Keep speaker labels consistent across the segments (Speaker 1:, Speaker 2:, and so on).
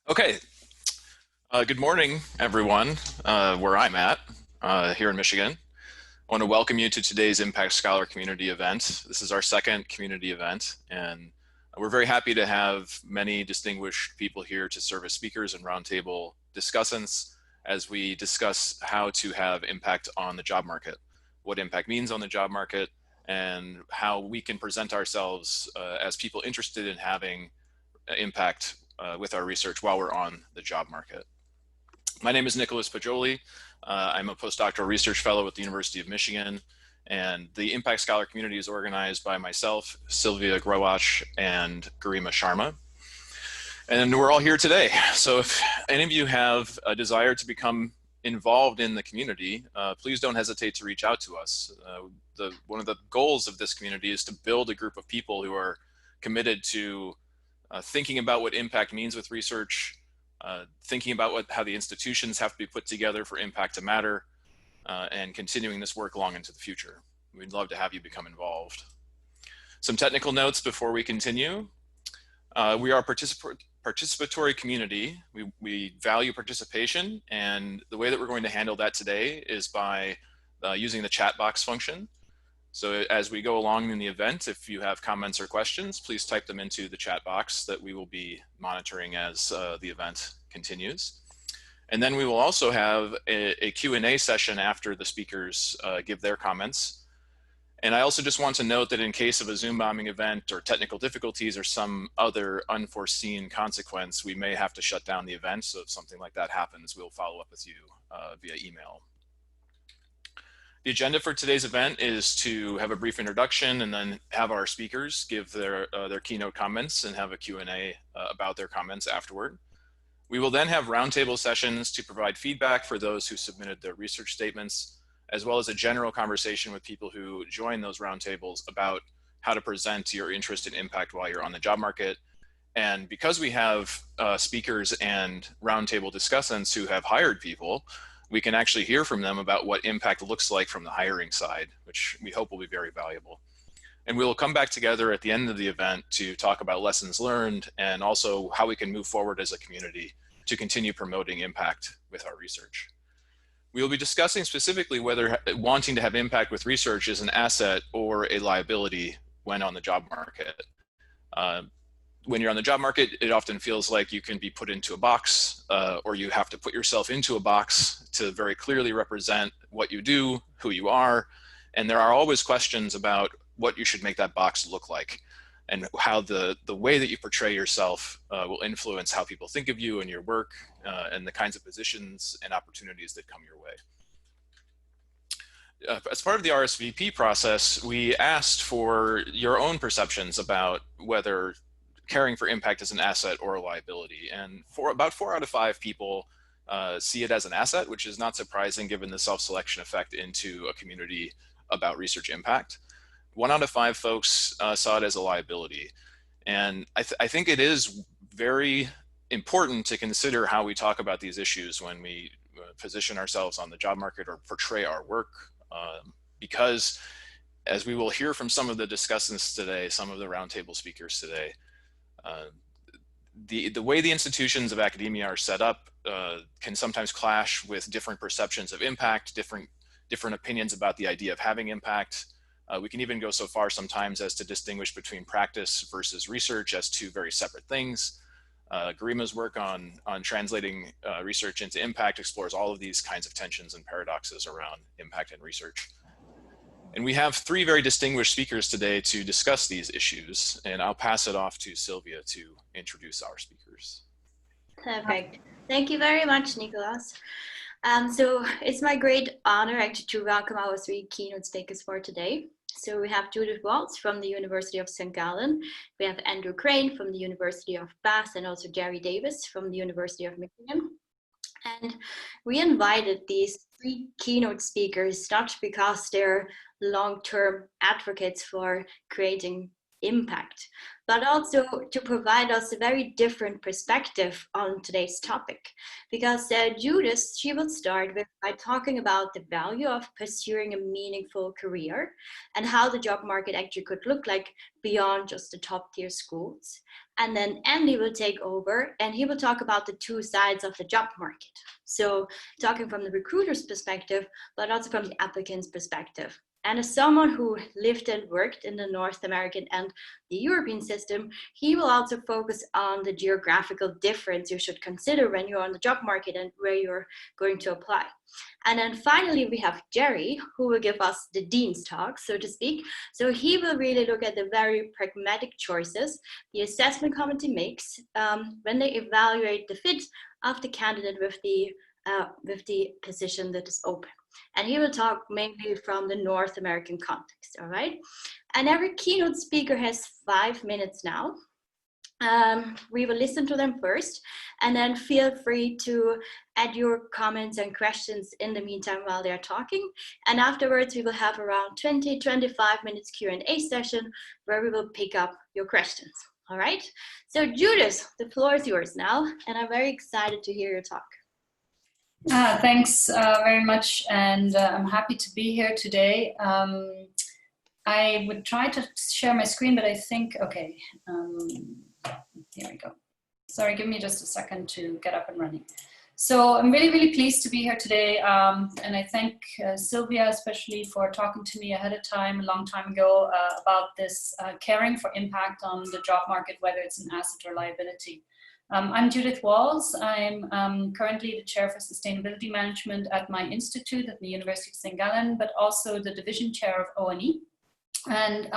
Speaker 1: Okay, good morning, everyone, where I'm at here in Michigan. I want to welcome you to today's Impact Scholar Community event. This is our second community event, and we're very happy to have many distinguished people here to serve as speakers and roundtable discussants as we discuss how to have impact on the job market, what impact means on the job market, and how we can present ourselves as people interested in having impact with our research while we're on the job market. My name is Nicholas Pajoli. I'm a postdoctoral research fellow at the University of Michigan, and the Impact Scholar community is organized by myself, Sylvia Growach, and Garima Sharma. And we're all here today. So if any of you have a desire to become involved in the community, please don't hesitate to reach out to us. One of the goals of this community is to build a group of people who are committed to thinking about what impact means with research, thinking about how the institutions have to be put together for impact to matter, and continuing this work long into the future. We'd love to have you become involved. Some technical notes before we continue. We are a participatory community. We value participation, and the way that we're going to handle that today is by using the chat box function. So as we go along in the event, if you have comments or questions, please type them into the chat box that we will be monitoring as the event continues. And then we will also have a Q&A session after the speakers give their comments. And I also just want to note that in case of a Zoom bombing event or technical difficulties or some other unforeseen consequence, we may have to shut down the event. So if something like that happens, we'll follow up with you via email. The agenda for today's event is to have a brief introduction and then have our speakers give their keynote comments and have a Q&A about their comments afterward. We will then have roundtable sessions to provide feedback for those who submitted their research statements, as well as a general conversation with people who join those roundtables about how to present your interest in impact while you're on the job market. And because we have speakers and roundtable discussants who have hired people, we can actually hear from them about what impact looks like from the hiring side, which we hope will be very valuable. And we will come back together at the end of the event to talk about lessons learned and also how we can move forward as a community to continue promoting impact with our research. We will be discussing specifically whether wanting to have impact with research is an asset or a liability when on the job market. When you're on the job market, it often feels like you can be put into a box or you have to put yourself into a box to very clearly represent what you do, who you are. And there are always questions about what you should make that box look like and how the way that you portray yourself will influence how people think of you and your work and the kinds of positions and opportunities that come your way. As part of the RSVP process, we asked for your own perceptions about whether caring for impact is an asset or a liability. And about 4 out of 5 people see it as an asset, which is not surprising given the self-selection effect into a community about research impact. 1 out of 5 folks saw it as a liability. And I think it is very important to consider how we talk about these issues when we position ourselves on the job market or portray our work, because as we will hear from some of the discussants today, some of the roundtable speakers today, the way the institutions of academia are set up can sometimes clash with different perceptions of impact, different opinions about the idea of having impact. We can even go so far sometimes as to distinguish between practice versus research as 2 very separate things. Garima's work on translating research into impact explores all of these kinds of tensions and paradoxes around impact and research. And we have 3 very distinguished speakers today to discuss these issues, and I'll pass it off to Sylvia to introduce our speakers.
Speaker 2: Perfect. Thank you very much, Nicholas. So it's my great honor actually to welcome our 3 keynote speakers for today. So we have Judith from the University of St. Gallen. We have Andrew Crane from the University of Bath and also Jerry Davis from the University of Michigan. And we invited these 3 keynote speakers not because they're long-term advocates for creating impact, but also to provide us a very different perspective on today's topic. Because Judith, she will start by talking about the value of pursuing a meaningful career and how the job market actually could look like beyond just the top tier schools. And then Andy will take over and he will talk about the two sides of the job market. So talking from the recruiter's perspective, but also from the applicant's perspective. And as someone who lived and worked in the North American and the European system, he will also focus on the geographical difference you should consider when you're on the job market and where you're going to apply. And then finally, we have Jerry, who will give us the dean's talk, so to speak. So he will really look at the very pragmatic choices the assessment committee makes when they evaluate the fit of the candidate with the position that is open. And he will talk mainly from the North American context, all right? And every keynote speaker has 5 minutes now. We will listen to them first, and then feel free to add your comments and questions in the meantime while they're talking. And afterwards, we will have around 20-25 minutes Q&A session where we will pick up your questions, all right? So Judith, the floor is yours now, and I'm very excited to hear your talk.
Speaker 3: Thanks very much, and I'm happy to be here today. I would try to share my screen, but I think, okay, here we go. Sorry, give me just a second to get up and running. So I'm really, really pleased to be here today, and I thank Sylvia especially for talking to me ahead of time, a long time ago, about this caring for impact on the job market, whether it's an asset or liability. I'm Judith Walls. I'm currently the Chair for Sustainability Management at my institute at the University of St. Gallen, but also the Division Chair of O&E. And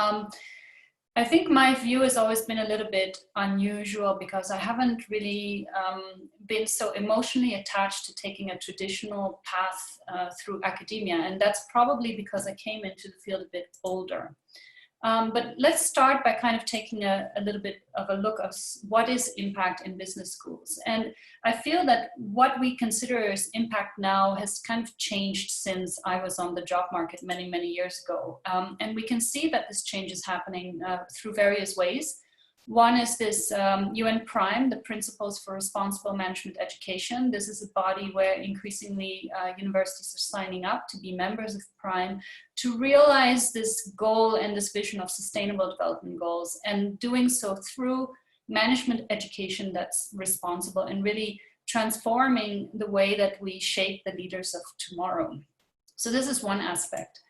Speaker 3: I think my view has always been a little bit unusual because I haven't really been so emotionally attached to taking a traditional path through academia. And that's probably because I came into the field a bit older. But let's start by kind of taking a little bit of a look of what is impact in business schools. And I feel that what we consider as impact now has kind of changed since I was on the job market many, many years ago. And we can see that this change is happening through various ways. One is this UN Prime, the Principles for Responsible Management Education. This is a body where increasingly universities are signing up to be members of Prime to realize this goal and this vision of sustainable development goals, and doing so through management education that's responsible and really transforming the way that we shape the leaders of tomorrow. So this is one aspect.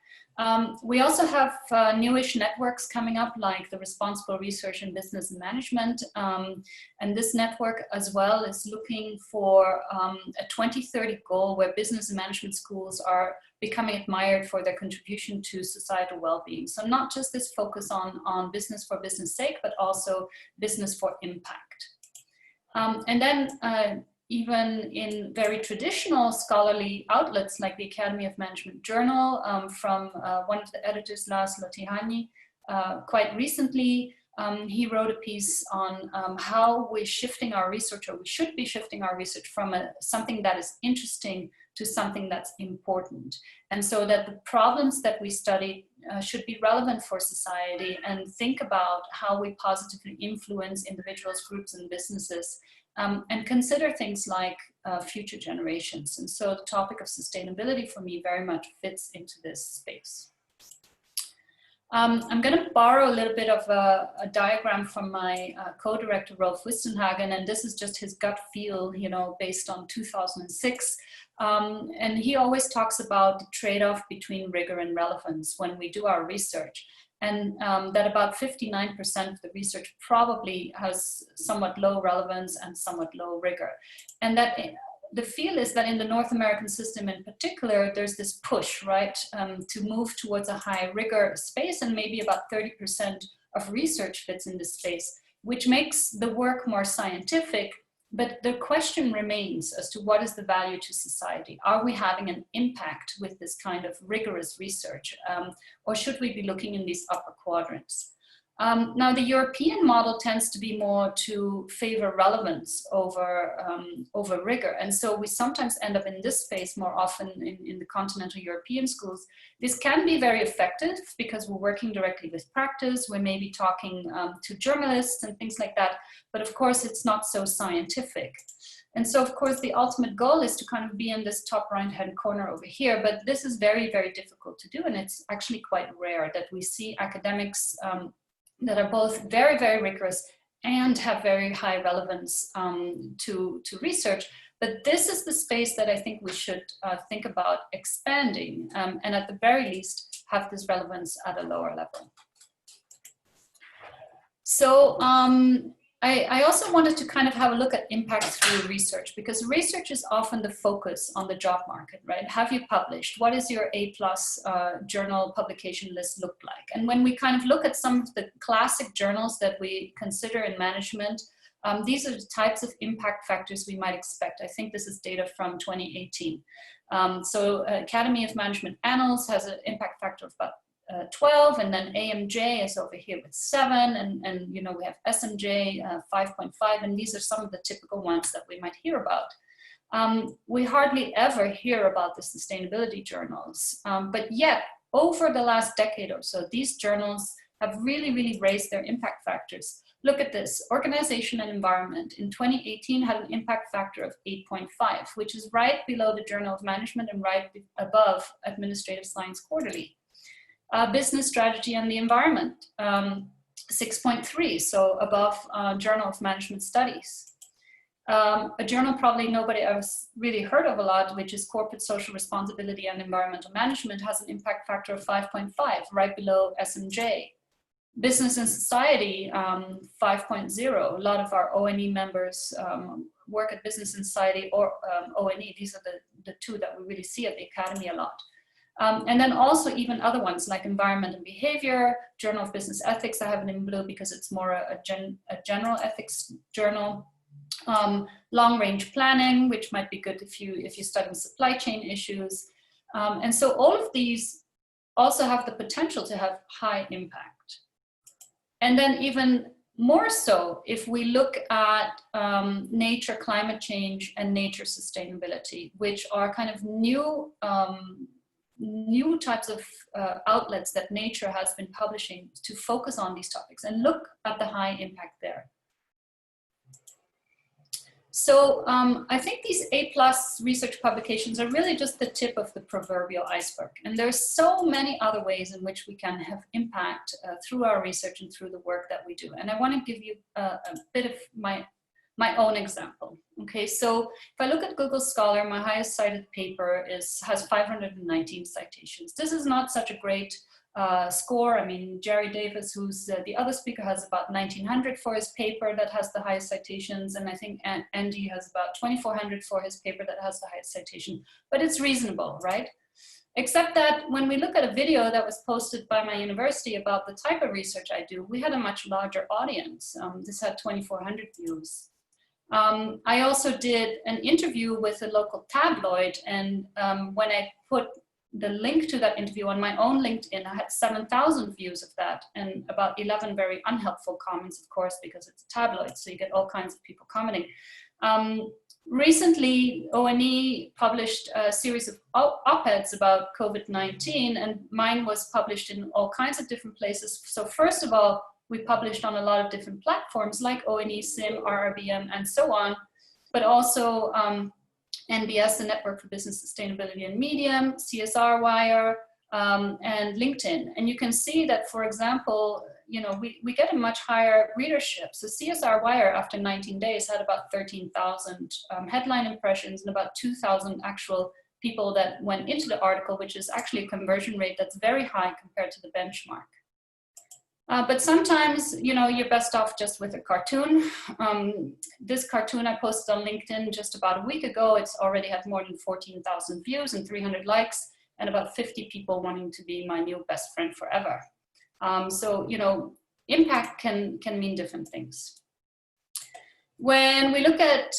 Speaker 3: We also have newish networks coming up, like the Responsible Research in Business and Management. And this network as well is looking for a 2030 goal where business and management schools are becoming admired for their contribution to societal well-being. So not just this focus on business for business sake, but also business for impact. And then even in very traditional scholarly outlets like the Academy of Management Journal, from one of the editors, Lars Lotihani, quite recently, he wrote a piece on how we're shifting our research, or we should be shifting our research from something that is interesting to something that's important. And so that the problems that we study should be relevant for society, and think about how we positively influence individuals, groups, and businesses. And consider things like future generations. And so the topic of sustainability for me very much fits into this space. I'm going to borrow a little bit of a diagram from my co-director, Rolf Wistenhagen, and this is just his gut feel, you know, based on 2006. And he always talks about the trade-off between rigor and relevance when we do our research. And that about 59% of the research probably has somewhat low relevance and somewhat low rigor. And that the feel is that in the North American system in particular, there's this push, right, to move towards a high rigor space, and maybe about 30% of research fits in this space, which makes the work more scientific. But the question remains as to what is the value to society? Are we having an impact with this kind of rigorous research? Or should we be looking in these upper quadrants? Now, the European model tends to be more to favor relevance over rigor. And so we sometimes end up in this space more often in the continental European schools. This can be very effective because we're working directly with practice. We may be talking to journalists and things like that. But of course, it's not so scientific. And so, of course, the ultimate goal is to kind of be in this top right-hand corner over here. But this is very, very difficult to do. And it's actually quite rare that we see academics that are both very, very rigorous and have very high relevance to research. But this is the space that I think we should think about expanding, and at the very least have this relevance at a lower level. So I also wanted to kind of have a look at impact through research, because research is often the focus on the job market, right? Have you published? What is your A+ journal publication list look like? And when we kind of look at some of the classic journals that we consider in management, these are the types of impact factors we might expect. I think this is data from 2018. So Academy of Management Annals has an impact factor of about 12, and then AMJ is over here with 7, and you know, we have SMJ 5.5, and these are some of the typical ones that we might hear about. We hardly ever hear about the sustainability journals, but yet over the last decade or so, these journals have really, really raised their impact factors. Look at this, Organization and Environment in 2018 had an impact factor of 8.5, which is right below the Journal of Management and right above Administrative Science Quarterly. Business Strategy and the Environment, 6.3, so above Journal of Management Studies. A journal probably nobody else really heard of a lot, which is Corporate Social Responsibility and Environmental Management, has an impact factor of 5.5, right below SMJ. Business and Society, 5.0. A lot of our ONE members work at Business and Society or ONE. These are the two that we really see at the Academy a lot. And then also even other ones like Environment and Behavior, Journal of Business Ethics, I have it in blue because it's more a general ethics journal. Long range planning, which might be good if you study supply chain issues. And so all of these also have the potential to have high impact. And then even more so, if we look at nature, climate change, and nature sustainability, which are kind of new types of outlets that Nature has been publishing to focus on these topics, and look at the high impact there. So I think these A+ research publications are really just the tip of the proverbial iceberg. And there's so many other ways in which we can have impact through our research and through the work that we do. And I want to give you a bit of my own example. Okay, so if I look at Google Scholar, my highest cited paper has 519 citations. This is not such a great score. I mean, Jerry Davis, who's the other speaker, has about 1900 for his paper that has the highest citations, and I think Andy has about 2400 for his paper that has the highest citation, but it's reasonable, right? Except that when we look at a video that was posted by my university about the type of research I do, we had a much larger audience. This had 2400 views. I also did an interview with a local tabloid, and when I put the link to that interview on my own LinkedIn, I had 7,000 views of that, and about 11 very unhelpful comments, of course, because it's a tabloid, so you get all kinds of people commenting. Recently, ONE published a series of op-eds about COVID-19, and mine was published in all kinds of different places. So first of all, we published on a lot of different platforms like ONE, SIM, RRBM, and so on, but also NBS, the Network for Business Sustainability and Medium, CSR Wire, and LinkedIn. And you can see that, for example, you know, we get a much higher readership. So CSR Wire, after 19 days, had about 13,000 headline impressions and about 2,000 actual people that went into the article, which is actually a conversion rate that's very high compared to the benchmark. But sometimes, you know, you're best off just with a cartoon. This cartoon I posted on LinkedIn just about a week ago. It's already had more than 14,000 views and 300 likes, and about 50 people wanting to be my new best friend forever. So, you know, impact can mean different things. When we look at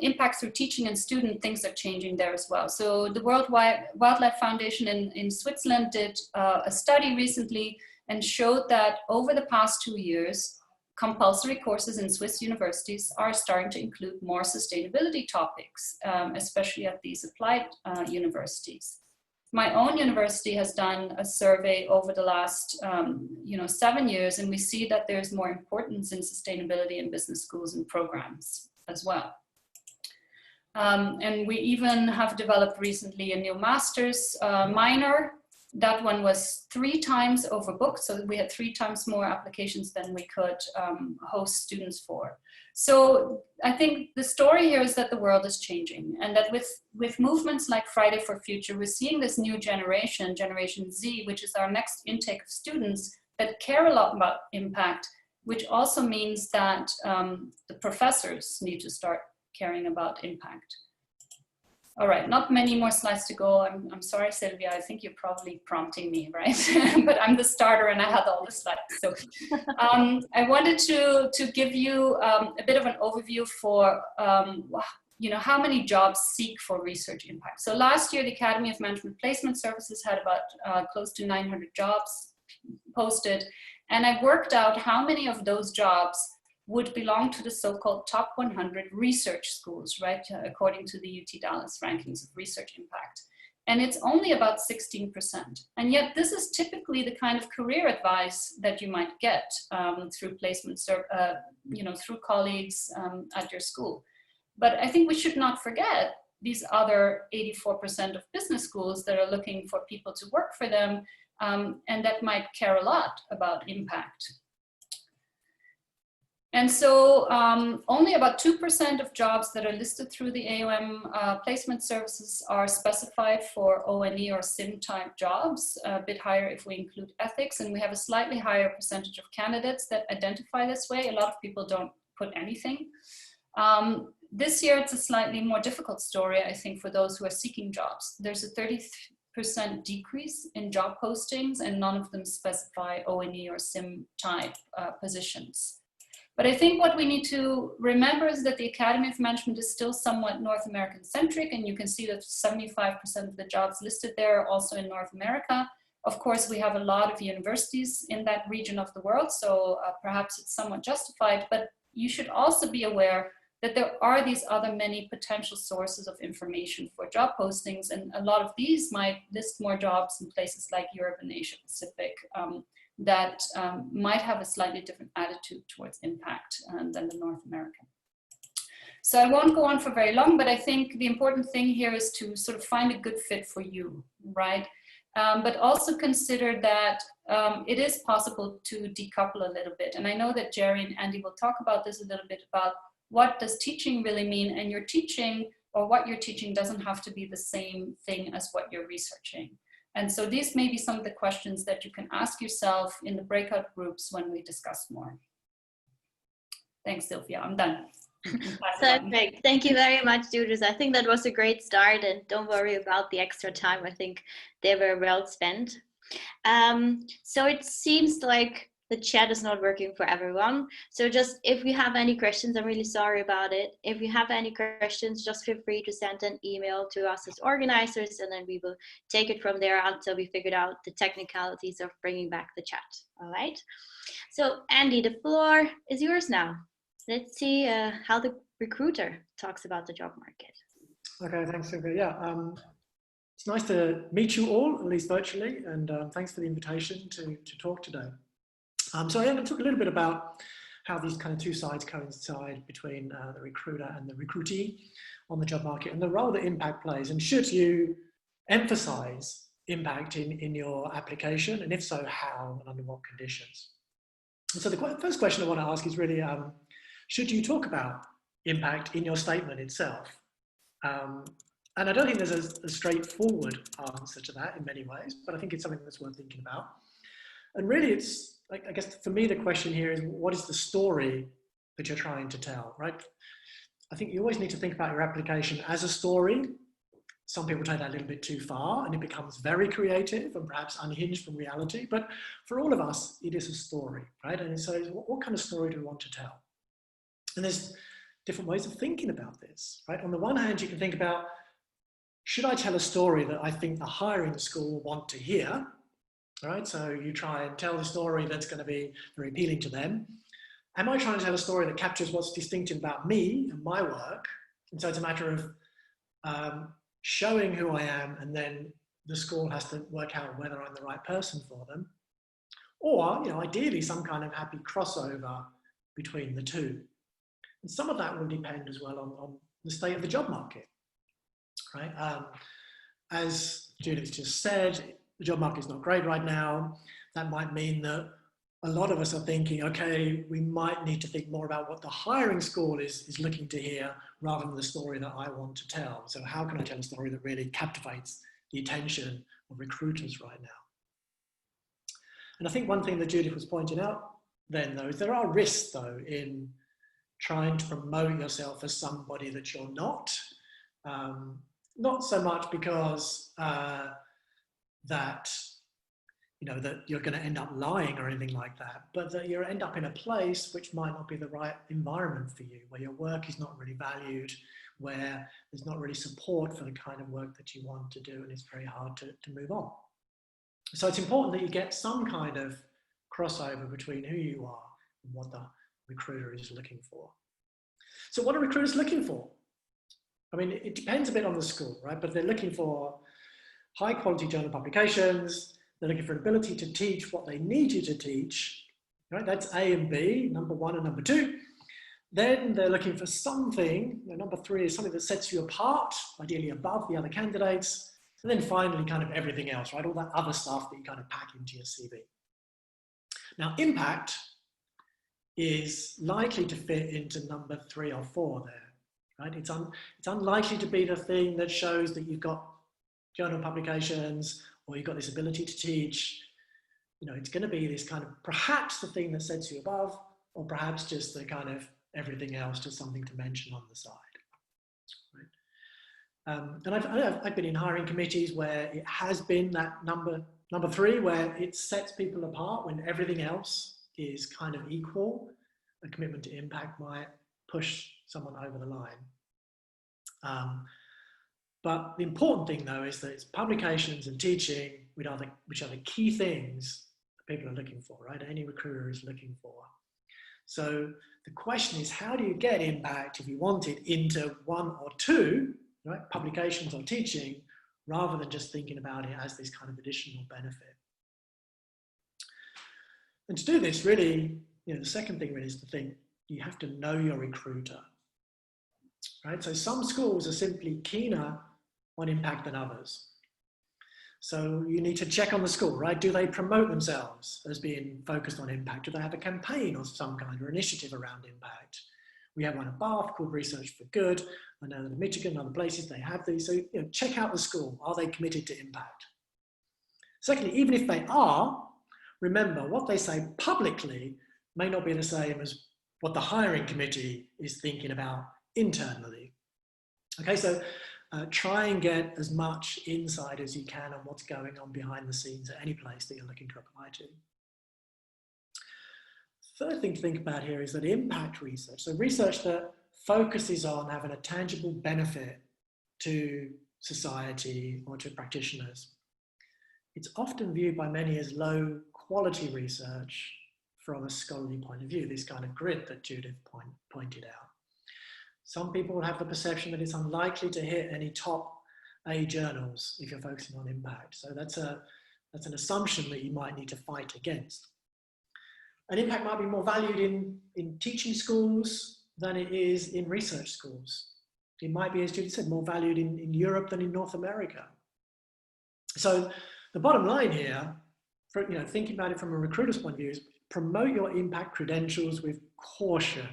Speaker 3: impact through teaching and student, things are changing there as well. So the World Wildlife Foundation in Switzerland did a study recently, and showed that over the past 2 years, compulsory courses in Swiss universities are starting to include more sustainability topics, especially at these applied universities. My own university has done a survey over the last 7 years, and we see that there's more importance in sustainability in business schools and programs as well. And we even have developed recently a new master's minor. That one was 3 times overbooked, so we had 3 times more applications than we could host students for. So I think the story here is that the world is changing, and that with movements like Friday for Future, we're seeing this new generation, Generation Z, which is our next intake of students that care a lot about impact, which also means that the professors need to start caring about impact. All right, not many more slides to go. I'm sorry, Sylvia, I think you're probably prompting me, right? But I'm the starter and I had all the slides. So I wanted to give you a bit of an overview for how many jobs seek for research impact. So last year, the Academy of Management Placement Services had about close to 900 jobs posted. And I worked out how many of those jobs would belong to the so-called top 100 research schools, right? According to the UT Dallas rankings of research impact. And it's only about 16%. And yet this is typically the kind of career advice that you might get through placements, through colleagues at your school. But I think we should not forget these other 84% of business schools that are looking for people to work for them and that might care a lot about impact. And so only about 2% of jobs that are listed through the AOM placement services are specified for O&E or SIM type jobs, a bit higher if we include ethics, and we have a slightly higher percentage of candidates that identify this way. A lot of people don't put anything. This year it's a slightly more difficult story, I think, for those who are seeking jobs. There's a 30% decrease in job postings and none of them specify O&E or SIM type positions. But I think what we need to remember is that the Academy of Management is still somewhat North American centric, and you can see that 75% of the jobs listed there are also in North America. Of course, we have a lot of universities in that region of the world, so perhaps it's somewhat justified, but you should also be aware that there are these other many potential sources of information for job postings, and a lot of these might list more jobs in places like Europe and Asia Pacific that might have a slightly different attitude towards impact than the North American. So I won't go on for very long, but I think the important thing here is to sort of find a good fit for you, right? But also consider that it is possible to decouple a little bit. And I know that Jerry and Andy will talk about this a little bit about what does teaching really mean, and your teaching or what you're teaching doesn't have to be the same thing as what you're researching. And so these may be some of the questions that you can ask yourself in the breakout groups when we discuss more. Thanks, Sylvia. I'm done.
Speaker 2: Perfect. Thank you very much, Judith. I think that was a great start, and don't worry about the extra time. I think they were well spent. So it seems like the chat is not working for everyone. So just if you have any questions, I'm really sorry about it. If you have any questions, just feel free to send an email to us as organizers, and then we will take it from there until we figured out the technicalities of bringing back the chat. All right. So Andy, the floor is yours now. Let's see how the recruiter talks about the job market.
Speaker 4: Okay, thanks, Sylvia. Yeah, it's nice to meet you all, at least virtually, and thanks for the invitation to talk today. So I'm going to talk a little bit about how these kind of two sides coincide between the recruiter and the recruitee on the job market, and the role that impact plays, and should you emphasize impact in your application, and if so, how and under what conditions. And so the first question I want to ask is really, should you talk about impact in your statement itself? And I don't think there's a straightforward answer to that in many ways, but I think it's something that's worth thinking about. And really it's, I guess for me, the question here is, what is the story that you're trying to tell, right? I think you always need to think about your application as a story. Some people take that a little bit too far and it becomes very creative and perhaps unhinged from reality. But for all of us, it is a story, right? And so what kind of story do we want to tell? And there's different ways of thinking about this, right? On the one hand, you can think about, should I tell a story that I think the hiring school will want to hear? All right, so you try and tell the story that's going to be very appealing to them. Am I trying to tell a story that captures what's distinctive about me and my work? And so it's a matter of showing who I am, and then the school has to work out whether I'm the right person for them. Or, you know, ideally some kind of happy crossover between the two. And some of that will depend as well on the state of the job market, right? As Judith just said, the job market is not great right now. That might mean that a lot of us are thinking, okay, we might need to think more about what the hiring school is looking to hear rather than the story that I want to tell. So how can I tell a story that really captivates the attention of recruiters right now? And I think one thing that Judith was pointing out then, though, is there are risks, though, in trying to promote yourself as somebody that you're not. Not so much because that you're going to end up lying or anything like that, but that you end up in a place which might not be the right environment for you, where your work is not really valued, where there's not really support for the kind of work that you want to do, and it's very hard to move on. So it's important that you get some kind of crossover between who you are and what the recruiter is looking for. So what are recruiters looking for? I mean, it depends a bit on the school, right? But they're looking for high quality journal publications. They're looking for an ability to teach what they need you to teach, right? That's A and B, number one and number two. Then they're looking for something, number three is something that sets you apart, ideally above the other candidates. And then finally, kind of everything else, right? All that other stuff that you kind of pack into your CV. Now, impact is likely to fit into number 3 or 4 there, right? It's unlikely to be the thing that shows that you've got journal publications or you've got this ability to teach. You know, it's going to be this kind of perhaps the thing that sets you above, or perhaps just the kind of everything else, just something to mention on the side. And I've been in hiring committees where it has been that number 3, where it sets people apart when everything else is kind of equal. A commitment to impact might push someone over the line. But the important thing, though, is that it's publications and teaching which are the key things that people are looking for, right? Any recruiter is looking for. So the question is, how do you get impact, if you want it, into 1 or 2, right? Publications or teaching, rather than just thinking about it as this kind of additional benefit. And to do this, really, you know, the second thing really is to think you have to know your recruiter, right? So some schools are simply keener on impact than others. So you need to check on the school, right? Do they promote themselves as being focused on impact? Do they have a campaign of some kind or initiative around impact? We have one at Bath called Research for Good. I know that in Michigan and other places they have these. So, you know, check out the school. Are they committed to impact? Secondly, even if they are, remember what they say publicly may not be the same as what the hiring committee is thinking about internally. Okay, so try and get as much insight as you can on what's going on behind the scenes at any place that you're looking to apply to. Third thing to think about here is that impact research, so research that focuses on having a tangible benefit to society or to practitioners, it's often viewed by many as low quality research from a scholarly point of view, this kind of grid that Judith pointed out. Some people have the perception that it's unlikely to hit any top A journals if you're focusing on impact. So that's an assumption that you might need to fight against. And impact might be more valued in teaching schools than it is in research schools. It might be, as Judith said, more valued in Europe than in North America. So the bottom line here, thinking about it from a recruiter's point of view, is promote your impact credentials with caution,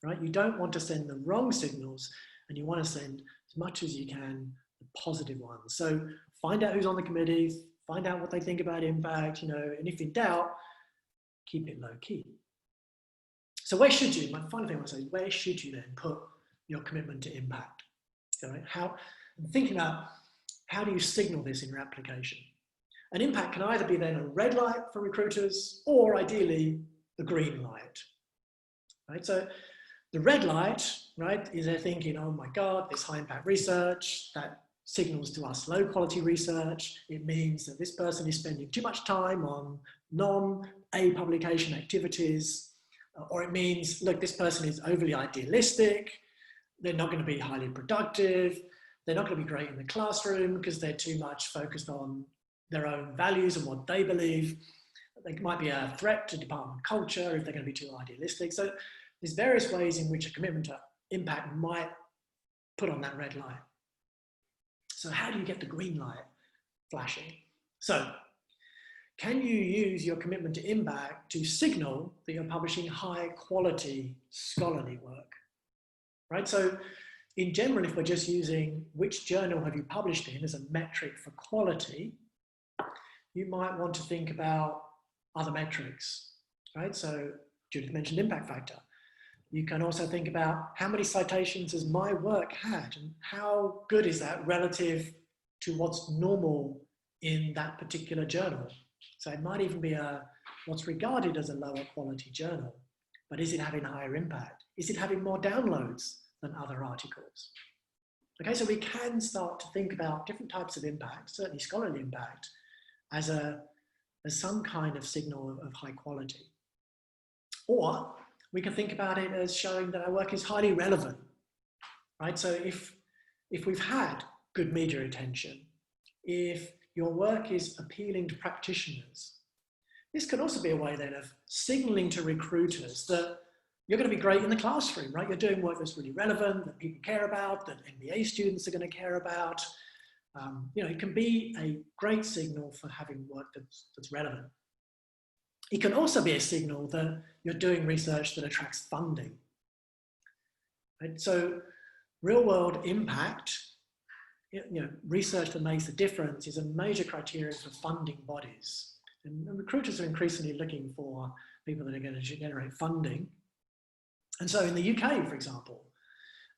Speaker 4: right? You don't want to send the wrong signals, and you want to send as much as you can the positive ones. So find out who's on the committees, find out what they think about impact, and if in doubt, keep it low key. So where should you, my final thing I want to say is, where should you then put your commitment to impact? All right? Thinking about how do you signal this in your application? An impact can either be then a red light for recruiters or ideally a green light, right? So the red light, right, is they're thinking, oh my God, this high impact research, that signals to us low quality research. It means that this person is spending too much time on non-A publication activities, or it means, look, this person is overly idealistic. They're not going to be highly productive. They're not going to be great in the classroom because they're too much focused on their own values and what they believe. They might be a threat to department culture if they're going to be too idealistic. So there's various ways in which a commitment to impact might put on that red light. So how do you get the green light flashing? So can you use your commitment to impact to signal that you're publishing high quality scholarly work, right? So in general, if we're just using which journal have you published in as a metric for quality, you might want to think about other metrics, right? So Judith mentioned impact factor. You can also think about how many citations has my work had and how good is that relative to what's normal in that particular journal. So it might even be what's regarded as a lower quality journal, but is it having higher impact? Is it having more downloads than other articles? Okay, so we can start to think about different types of impact, certainly scholarly impact, as some kind of signal of high quality. Or we can think about it as showing that our work is highly relevant, right? So if we've had good media attention, if your work is appealing to practitioners, this could also be a way then of signaling to recruiters that you're going to be great in the classroom, right? You're doing work that's really relevant, that people care about, that MBA students are going to care about. It can be a great signal for having work that's relevant. It can also be a signal that you're doing research that attracts funding. Right? So real world impact, research that makes a difference is a major criterion for funding bodies. And recruiters are increasingly looking for people that are going to generate funding. And so in the UK, for example,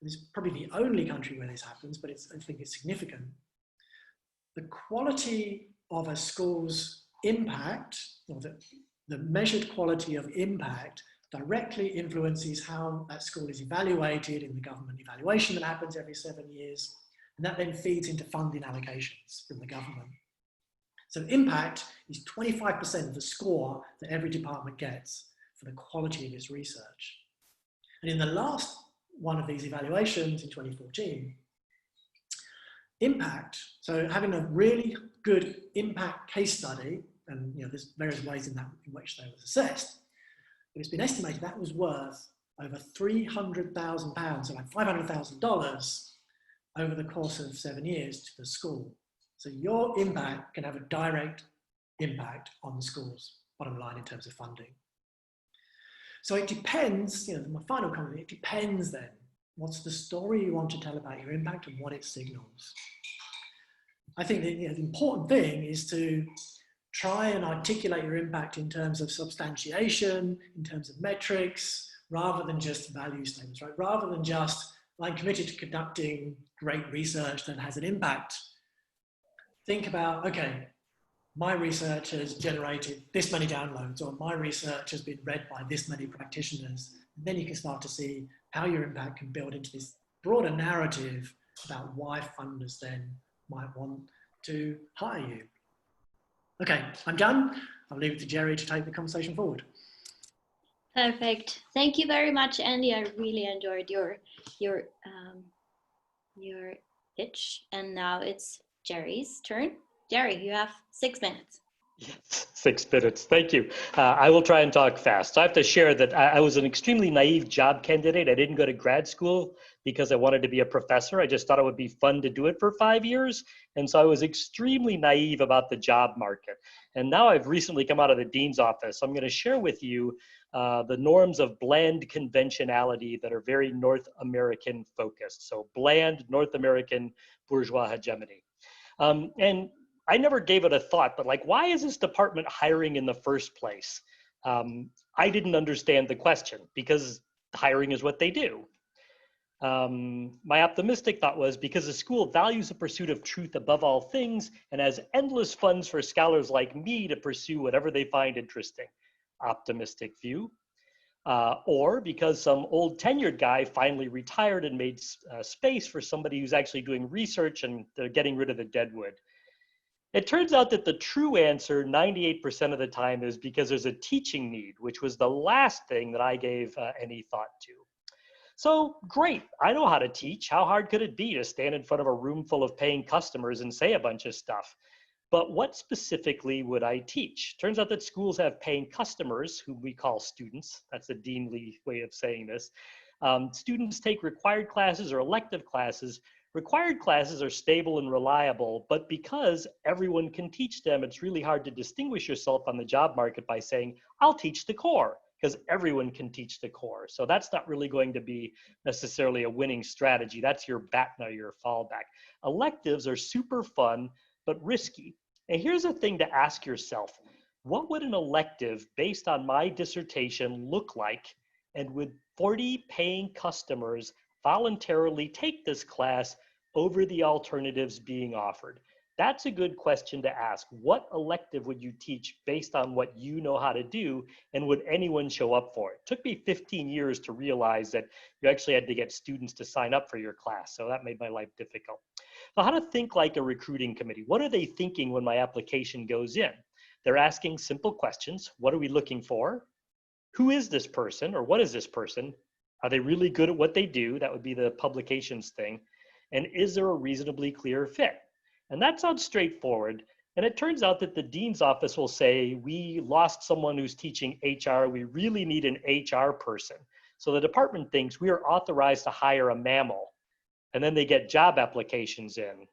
Speaker 4: this is probably the only country where this happens, but I think it's significant. The quality of a school's impact, or the measured quality of impact, directly influences how that school is evaluated in the government evaluation that happens every 7 years. And that then feeds into funding allocations from the government. So impact is 25% of the score that every department gets for the quality of its research. And in the last one of these evaluations in 2014, impact, so having a really good impact case study, and there's various ways in which they was assessed, but it's been estimated that was worth over £300,000, so like $500,000 over the course of 7 years to the school. So your impact can have a direct impact on the school's bottom line in terms of funding. So it depends, my final comment, it depends then. What's the story you want to tell about your impact and what it signals? I think that, the important thing is to try and articulate your impact in terms of substantiation, in terms of metrics, rather than just value statements, right? Rather than just, I'm committed to conducting great research that has an impact. Think about, okay, my research has generated this many downloads, or my research has been read by this many practitioners. And then you can start to see how your impact can build into this broader narrative about why funders then might want to hire you. Okay, I'm done. I'll leave it to Jerry to take the conversation forward.
Speaker 2: Perfect. Thank you very much, Andy. I really enjoyed your pitch. And now it's Jerry's turn. Jerry, you have 6 minutes.
Speaker 5: Yes, 6 minutes. Thank you. I will try and talk fast. So I have to share that I was an extremely naive job candidate. I didn't go to grad school because I wanted to be a professor. I just thought it would be fun to do it for 5 years. And so I was extremely naive about the job market. And now I've recently come out of the dean's office. I'm going to share with you the norms of bland conventionality that are very North American focused. So bland North American bourgeois hegemony. And I never gave it a thought, but why is this department hiring in the first place? I didn't understand the question because hiring is what they do. My optimistic thought was because the school values the pursuit of truth above all things and has endless funds for scholars like me to pursue whatever they find interesting. Optimistic view. or because some old tenured guy finally retired and made space for somebody who's actually doing research and they're getting rid of the deadwood. It turns out that the true answer 98% of the time is because there's a teaching need, which was the last thing that I gave any thought to. So great, I know how to teach. How hard could it be to stand in front of a room full of paying customers and say a bunch of stuff? But what specifically would I teach? Turns out that schools have paying customers, whom we call students. That's the deanly way of saying this. Students take required classes or elective classes. Required classes are stable and reliable, but because everyone can teach them, it's really hard to distinguish yourself on the job market by saying, I'll teach the core, because everyone can teach the core. So that's not really going to be necessarily a winning strategy. That's your your fallback. Electives are super fun, but risky. And here's a thing to ask yourself. What would an elective based on my dissertation look like? And would 40 paying customers voluntarily take this class over the alternatives being offered? That's a good question to ask. What elective would you teach based on what you know how to do, and would anyone show up for it? It took me 15 years to realize that you actually had to get students to sign up for your class, so that made my life difficult. So how to think like a recruiting committee. What are they thinking when my application goes in? They're asking simple questions. What are we looking for? Who is this person, or what is this person? Are they really good at what they do? That would be the publications thing. And is there a reasonably clear fit? And that sounds straightforward. And it turns out that the dean's office will say, we lost someone who's teaching HR. We really need an HR person. So the department thinks we are authorized to hire a mammal. And then they get job applications in.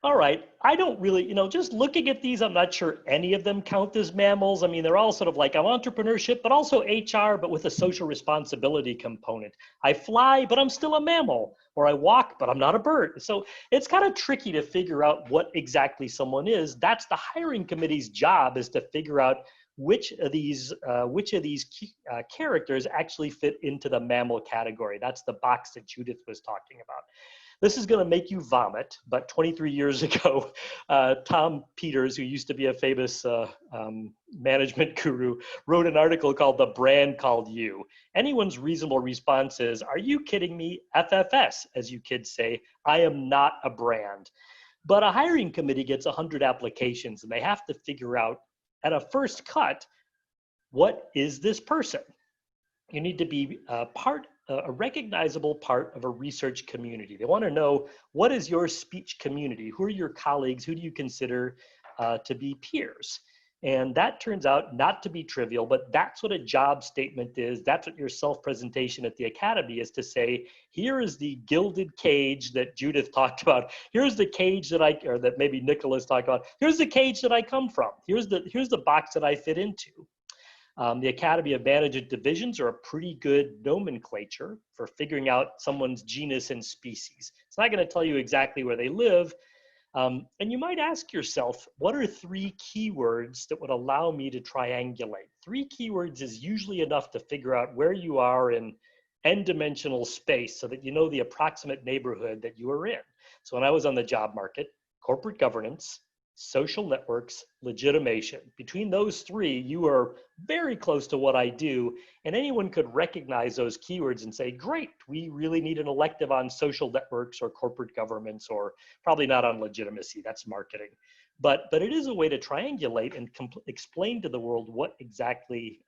Speaker 5: All right, I don't really, just looking at these, I'm not sure any of them count as mammals. I mean, they're all sort of like, I'm entrepreneurship, but also HR, but with a social responsibility component. I fly, but I'm still a mammal. Or I walk, but I'm not a bird. So it's kind of tricky to figure out what exactly someone is. That's the hiring committee's job, is to figure out which of these characters actually fit into the mammal category. That's the box that Judith was talking about. This is going to make you vomit, but 23 years ago, Tom Peters, who used to be a famous management guru, wrote an article called The Brand Called You. Anyone's reasonable response is, are you kidding me? FFS, as you kids say, I am not a brand. But a hiring committee gets 100 applications, and they have to figure out, at a first cut, what is this person? You need to be a recognizable part of a research community. They want to know, what is your speech community? Who are your colleagues? Who do you consider to be peers? And that turns out not to be trivial, but that's what a job statement is. That's what your self-presentation at the academy is, to say, here is the gilded cage that Judith talked about. Here's the cage that maybe Nicholas talked about. Here's the cage that I come from. Here's the box that I fit into. The Academy of Management divisions are a pretty good nomenclature for figuring out someone's genus and species. It's not going to tell you exactly where they live. And you might ask yourself, what are 3 keywords that would allow me to triangulate? 3 keywords is usually enough to figure out where you are in n-dimensional space, so that you know the approximate neighborhood that you are in. So when I was on the job market, corporate governance, social networks, legitimation. Between those 3, you are very close to what I do, and anyone could recognize those keywords and say, great, we really need an elective on social networks or corporate governance, or probably not on legitimacy, that's marketing. But it is a way to triangulate and explain to the world what exactly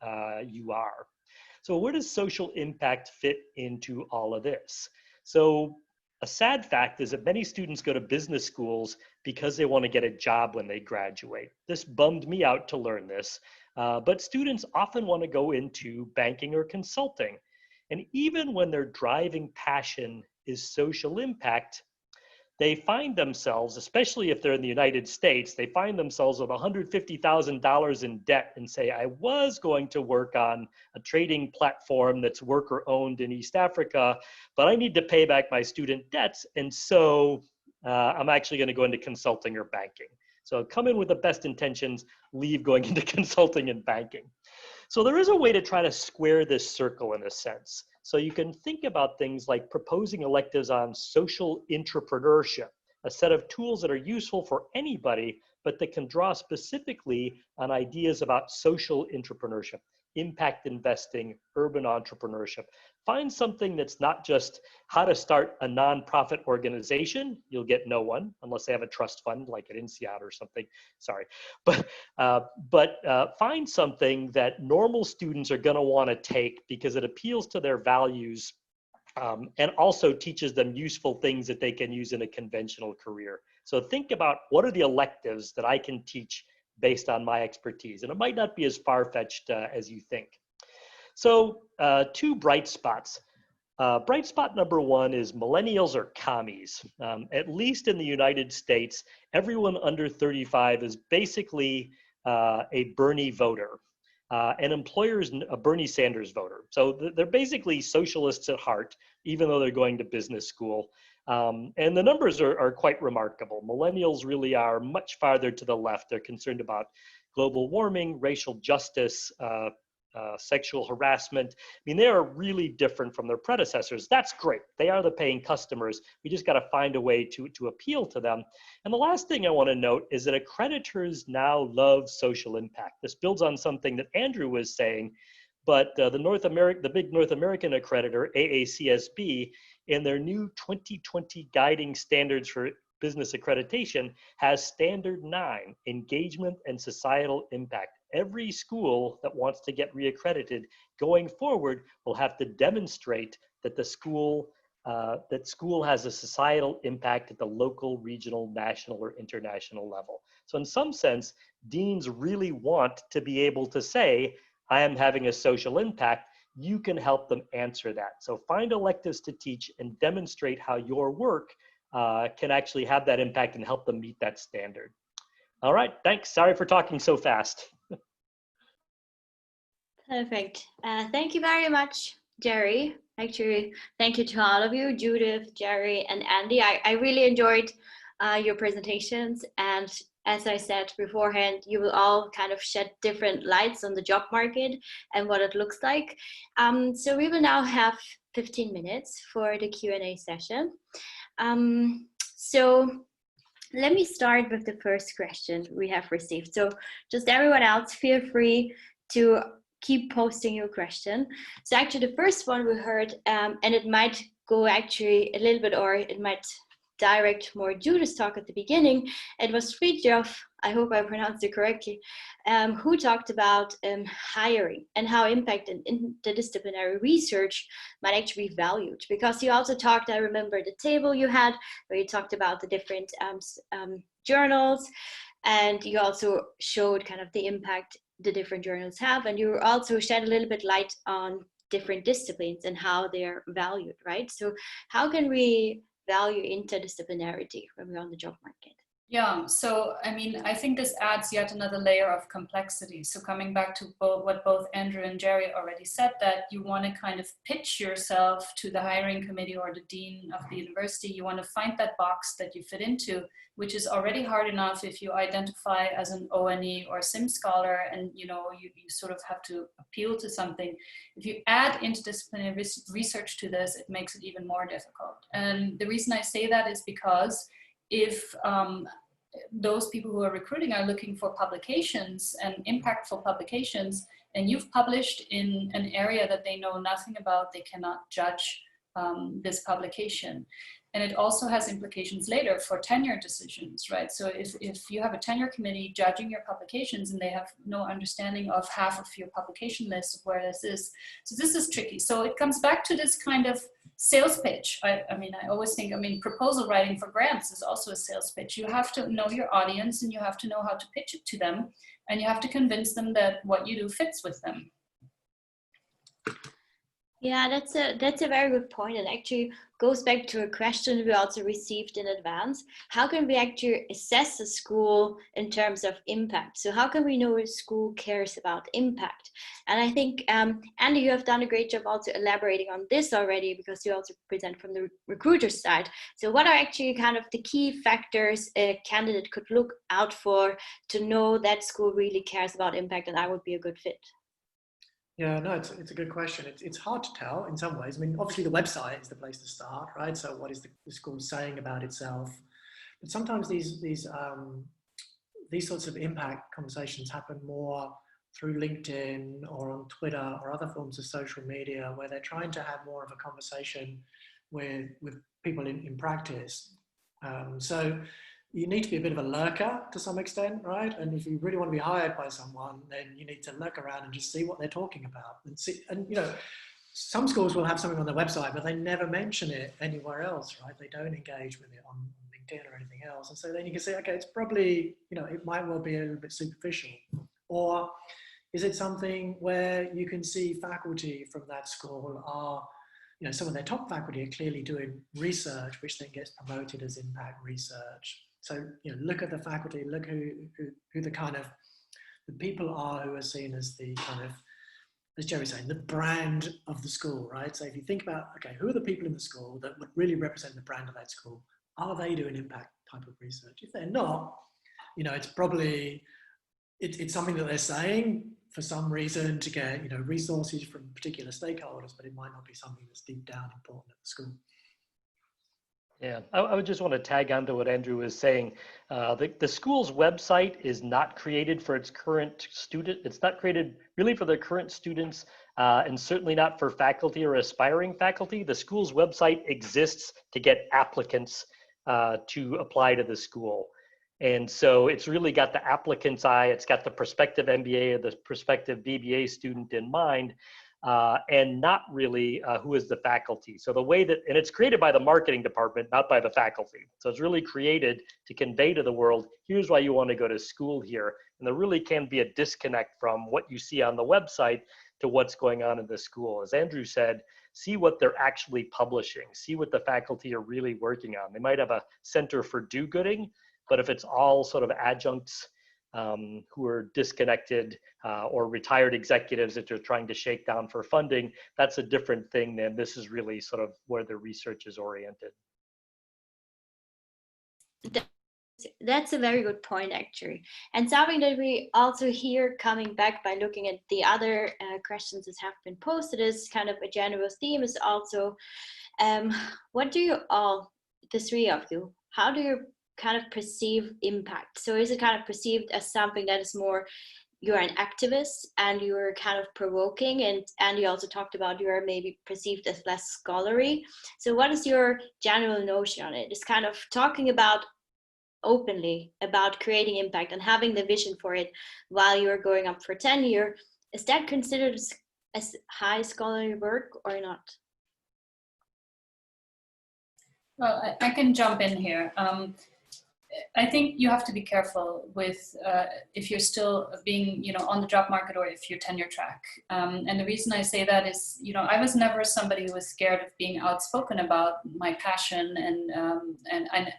Speaker 5: you are. So where does social impact fit into all of this? So a sad fact is that many students go to business schools because they want to get a job when they graduate. This bummed me out to learn this, but students often want to go into banking or consulting. And even when their driving passion is social impact, they find themselves, especially if they're in the United States, they find themselves with $150,000 in debt and say, I was going to work on a trading platform that's worker owned in East Africa, but I need to pay back my student debts. And so I'm actually going to go into consulting or banking. So come in with the best intentions, leave going into consulting and banking. So there is a way to try to square this circle in a sense. So you can think about things like proposing electives on social entrepreneurship, a set of tools that are useful for anybody, but that can draw specifically on ideas about social entrepreneurship, impact investing, urban entrepreneurship. Find something that's not just how to start a nonprofit organization. You'll get no one unless they have a trust fund like at INSEAD or something. Sorry, but find something that normal students are going to want to take because it appeals to their values and also teaches them useful things that they can use in a conventional career. So think about what are the electives that I can teach based on my expertise, and it might not be as far-fetched as you think. So 2 bright spots. Bright spot number 1 is millennials are commies. At least in the United States, everyone under 35 is basically a Bernie voter. And employers a Bernie Sanders voter. So they're basically socialists at heart, even though they're going to business school. And the numbers are quite remarkable. Millennials really are much farther to the left. They're concerned about global warming, racial justice, sexual harassment. I mean, they are really different from their predecessors. That's great. They are the paying customers. We just got to find a way to appeal to them. And the last thing I want to note is that accreditors now love social impact. This builds on something that Andrew was saying, but the big North American accreditor, AACSB, in their new 2020 guiding standards for business accreditation has standard 9, engagement and societal impact. Every school that wants to get reaccredited going forward will have to demonstrate that the school has a societal impact at the local, regional, national, or international level. So in some sense, deans really want to be able to say, I am having a social impact. You can help them answer that. So find electives to teach and demonstrate how your work can actually have that impact and help them meet that standard. All right, thanks. Sorry for talking so fast.
Speaker 2: Perfect. Thank you very much, Jerry. Actually, thank you to all of you, Judith, Jerry, and Andy. I really enjoyed your presentations. And as I said beforehand, you will all kind of shed different lights on the job market and what it looks like. So we will now have 15 minutes for the Q&A session. So let me start with the first question we have received. So just everyone else, feel free to keep posting your question. So actually the first one we heard, and it might go actually a little bit, or it might direct more Judith's talk at the beginning. It was Fridtjof, I hope I pronounced it correctly, who talked about hiring and how impact and interdisciplinary research might actually be valued. Because you also talked, I remember the table you had where you talked about the different journals, and you also showed kind of the impact the different journals have, and you also shed a little bit light on different disciplines and how they're valued, right? So how can we value interdisciplinarity when we're on the job market?
Speaker 3: Yeah, so I mean, I think this adds yet another layer of complexity. So coming back to what both Andrew and Jerry already said, that you want to kind of pitch yourself to the hiring committee or the dean of the university. You want to find that box that you fit into, which is already hard enough if you identify as an ONE or SIM scholar, and you sort of have to appeal to something. If you add interdisciplinary research to this, it makes it even more difficult. And the reason I say that is because if those people who are recruiting are looking for publications and impactful publications, and you've published in an area that they know nothing about, they cannot judge this publication. And it also has implications later for tenure decisions, right? So if you have a tenure committee judging your publications and they have no understanding of half of your publication list of where this is, so this is tricky. So it comes back to this kind of sales pitch. I always think, proposal writing for grants is also a sales pitch. You have to know your audience and you have to know how to pitch it to them, and you have to convince them that what you do fits with them.
Speaker 2: Yeah, that's a very good point. It actually goes back to a question we also received in advance. How can we actually assess a school in terms of impact? So how can we know a school cares about impact? And I think, Andy, you have done a great job also elaborating on this already, because you also present from the recruiter side. So what are actually kind of the key factors a candidate could look out for to know that school really cares about impact and I would be a good fit?
Speaker 4: Yeah, no, it's a good question. It's hard to tell in some ways. I mean, obviously the website is the place to start, right? So what is the school saying about itself? But sometimes these these sorts of impact conversations happen more through LinkedIn or on Twitter or other forms of social media, where they're trying to have more of a conversation with people in practice. So you need to be a bit of a lurker to some extent, right? And if you really want to be hired by someone, then you need to lurk around and just see what they're talking about and see. And you know, some schools will have something on their website, but they never mention it anywhere else, right? They don't engage with it on LinkedIn or anything else. And so then you can say, okay, it's probably, you know, it might well be a little bit superficial. Or is it something where you can see faculty from that school are, you know, some of their top faculty are clearly doing research, which then gets promoted as impact research. So, you know, look at the faculty, look who the kind of, the people are who are seen as the kind of, as Jerry's saying, the brand of the school, right? So if you think about, okay, who are the people in the school that would really represent the brand of that school? Are they doing impact type of research? If they're not, you know, it's probably, it's something that they're saying for some reason to get, you know, resources from particular stakeholders, but it might not be something that's deep down important at the school.
Speaker 5: Yeah, I would just want to tag on to what Andrew was saying. The school's website is not created for its current student. It's not created really for the current students, and certainly not for faculty or aspiring faculty. The school's website exists to get applicants to apply to the school. And so it's really got the applicant's eye. It's got the prospective MBA or the prospective BBA student in mind. And not really who is the faculty. So the way that, and it's created by the marketing department, not by the faculty. So it's really created to convey to the world, here's why you want to go to school here. And there really can be a disconnect from what you see on the website to what's going on in the school. As Andrew said, see what they're actually publishing, see what the faculty are really working on. They might have a center for do-gooding, but if it's all sort of adjuncts who are disconnected or retired executives that they're trying to shake down for funding, that's a different thing than this is really sort of where the research is oriented.
Speaker 2: That's a very good point, actually. And something that we also hear coming back by looking at the other questions that have been posted is kind of a general theme is also, what do you all, the three of you, how do you kind of perceive impact? So is it kind of perceived as something that is more, you're an activist and you're kind of provoking, and you also talked about you're maybe perceived as less scholarly. So what is your general notion on it? It's kind of talking about openly about creating impact and having the vision for it while you're going up for tenure. Is that considered as high scholarly work or not?
Speaker 3: Well, I can jump in here. I think you have to be careful with if you're still being, you know, on the job market or if you're tenure track. And the reason I say that is, you know, I was never somebody who was scared of being outspoken about my passion, and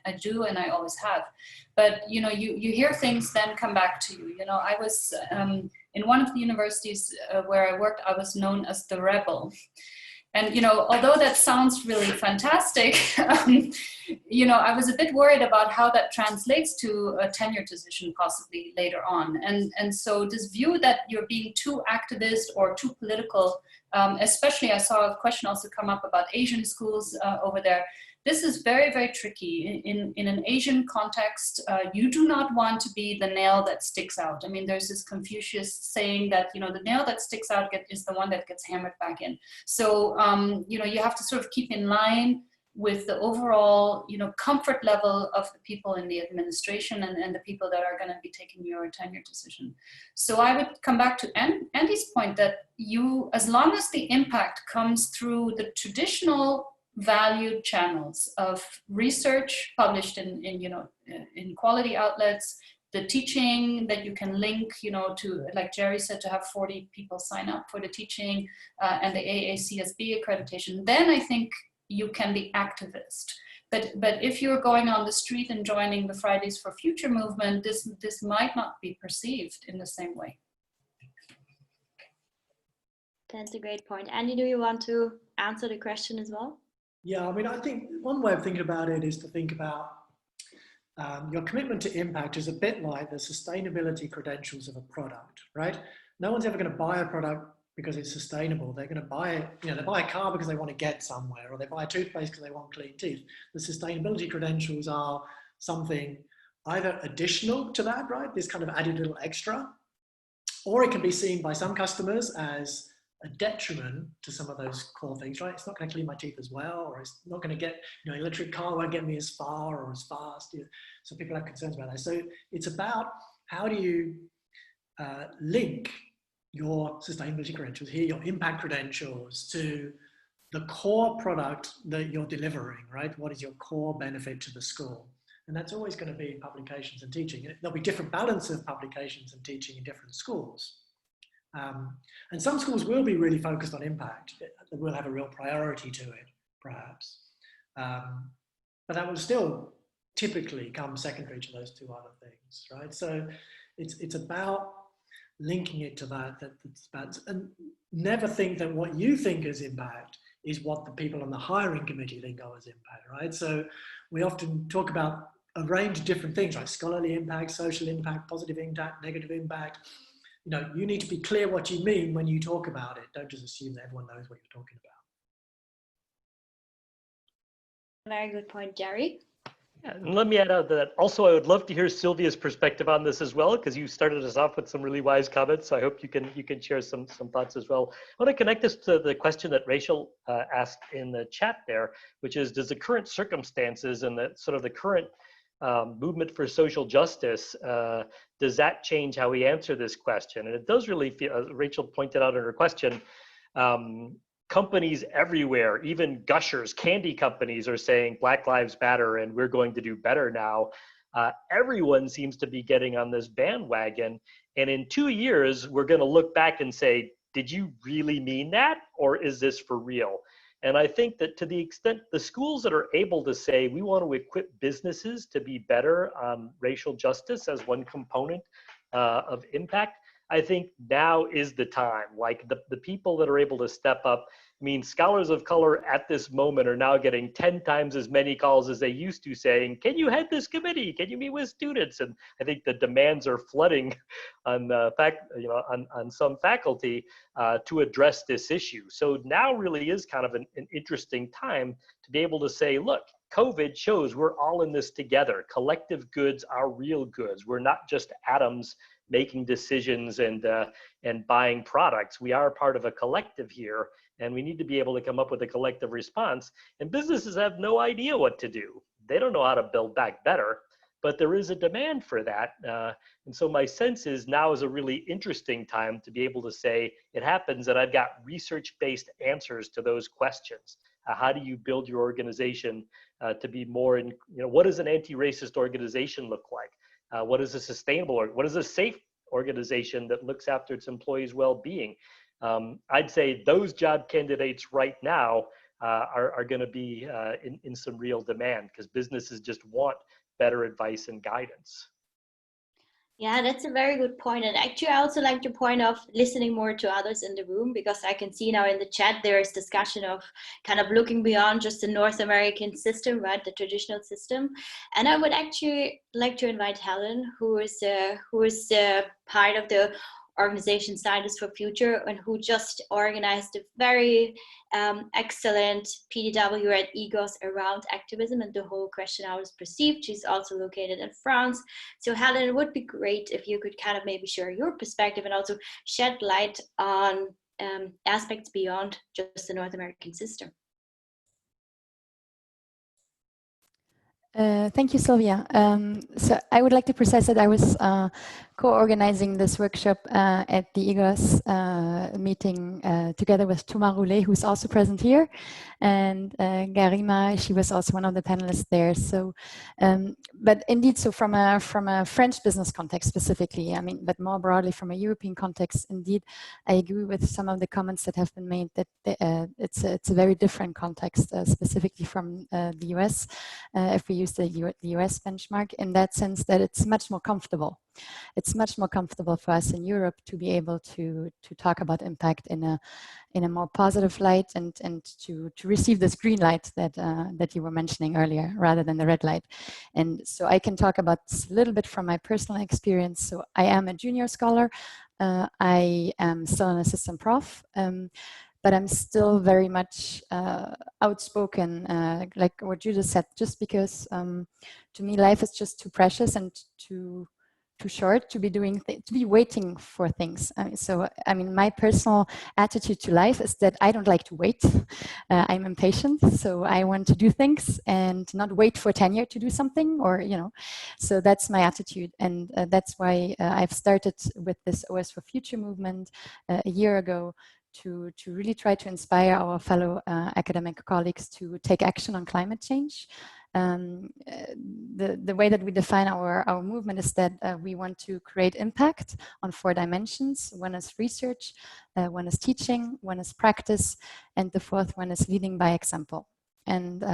Speaker 3: I do, and I always have. But you know, you hear things then come back to you. You know, I was in one of the universities where I worked, I was known as the rebel. And, you know, although that sounds really fantastic, you know, I was a bit worried about how that translates to a tenure decision possibly later on. And so this view that you're being too activist or too political, especially I saw a question also come up about Asian schools over there. This is very, very tricky. In an Asian context, you do not want to be the nail that sticks out. I mean, there's this Confucius saying that, you know, the nail that sticks out is the one that gets hammered back in. So, you know, you have to sort of keep in line with the overall, you know, comfort level of the people in the administration and the people that are going to be taking your tenure decision. So I would come back to Andy's point that you, as long as the impact comes through the traditional valued channels of research published in you know, in quality outlets, the teaching that you can link, you know, to, like Jerry said, to have 40 people sign up for the teaching and the AACSB accreditation, then I think you can be activist. But if you're going on the street and joining the Fridays for Future movement, this might not be perceived in the same way.
Speaker 2: That's a great point. Andy, do you want to answer the question as well?
Speaker 4: Yeah, I mean, I think one way of thinking about it is to think about your commitment to impact is a bit like the sustainability credentials of a product, right? No one's ever going to buy a product because it's sustainable. They're going to buy it, you know, they buy a car because they want to get somewhere, or they buy a toothpaste because they want clean teeth. The sustainability credentials are something either additional to that, right? This kind of added little extra, or it can be seen by some customers as a detriment to some of those core things, right? It's not going to clean my teeth as well, or it's not going to get, electric car won't get me as far or as fast. So people have concerns about that. So it's about how do you link your sustainability credentials here, your impact credentials, to the core product that you're delivering, right? What is your core benefit to the school? And that's always going to be publications and teaching. There'll be different balance of publications and teaching in different schools. And some schools will be really focused on impact. They will have a real priority to it, perhaps. But that will still typically come secondary to those two other things, right? So it's about linking it to that. That's about, and never think that what you think is impact is what the people on the hiring committee think of as impact, right? So we often talk about a range of different things, like scholarly impact, social impact, positive impact, negative impact. You need to be clear what you mean when you talk about it. Don't just assume that everyone knows what you're talking about.
Speaker 2: Very good point, Jerry.
Speaker 5: Yeah, and let me add out that also I would love to hear Sylvia's perspective on this as well, because you started us off with some really wise comments. So I hope you can share some thoughts as well. I want to connect this to the question that Rachel asked in the chat there, which is, does the current circumstances and the sort of the current movement for social justice, does that change how we answer this question? And it does really feel, as Rachel pointed out in her question, companies everywhere, even gushers, candy companies, are saying Black Lives Matter and we're going to do better now. Everyone seems to be getting on this bandwagon. And in 2 years, we're going to look back and say, did you really mean that? Or is this for real? And I think that to the extent the schools that are able to say, we want to equip businesses to be better on racial justice as one component of impact, I think now is the time. Like the people that are able to step up, I mean, scholars of color at this moment are now getting 10 times as many calls as they used to, saying, can you head this committee? Can you meet with students? And I think the demands are flooding on on some faculty to address this issue. So now really is kind of an interesting time to be able to say, look, COVID shows we're all in this together. Collective goods are real goods. We're not just atoms making decisions and buying products. We are part of a collective here, and we need to be able to come up with a collective response. And businesses have no idea what to do. They don't know how to build back better, but there is a demand for that. And so my sense is now is a really interesting time to be able to say, it happens that I've got research-based answers to those questions. How do you build your organization to be more in, what does an anti-racist organization look like? What is a sustainable, or what is a safe organization that looks after its employees' well-being? I'd say those job candidates right now are going to be in some real demand, because businesses just want better advice and guidance.
Speaker 2: Yeah, that's a very good point. And actually, I also like the point of listening more to others in the room, because I can see now in the chat there is discussion of kind of looking beyond just the North American system, right, the traditional system. And I would actually like to invite Helen, who is part of the organization Scientists for Future, and who just organized a very excellent PDW at EGOS around activism and the whole question how it's perceived. She's also located in France. So Helen, it would be great if you could kind of maybe share your perspective and also shed light on aspects beyond just the North American system.
Speaker 6: Thank you, Sylvia. So I would like to precise that I was co-organizing this workshop at the EGOS meeting together with Roulet, who's also present here, and Garima, she was also one of the panelists there. So, but indeed, so from a French business context specifically, I mean, but more broadly from a European context, indeed, I agree with some of the comments that have been made that it's a very different context, specifically from the US, if we use the US benchmark, in that sense that it's much more comfortable. It's much more comfortable for us in Europe to be able to talk about impact in a more positive light and to receive this green light that you were mentioning earlier, rather than the red light. And so I can talk about this a little bit from my personal experience. So I am a junior scholar. I am still an assistant prof. but I'm still very much outspoken, like what Judith said, just because to me life is just too precious and too short to be to be waiting for things. So I mean, my personal attitude to life is that I don't like to wait. I'm impatient, so I want to do things and not wait for tenure to do something, or so that's my attitude, and that's why I've started with this OS for Future movement a year ago, to really try to inspire our fellow academic colleagues to take action on climate change. The way that we define our movement is that we want to create impact on 4 dimensions. One is research, one is teaching, one is practice, and the 4th one is leading by example. And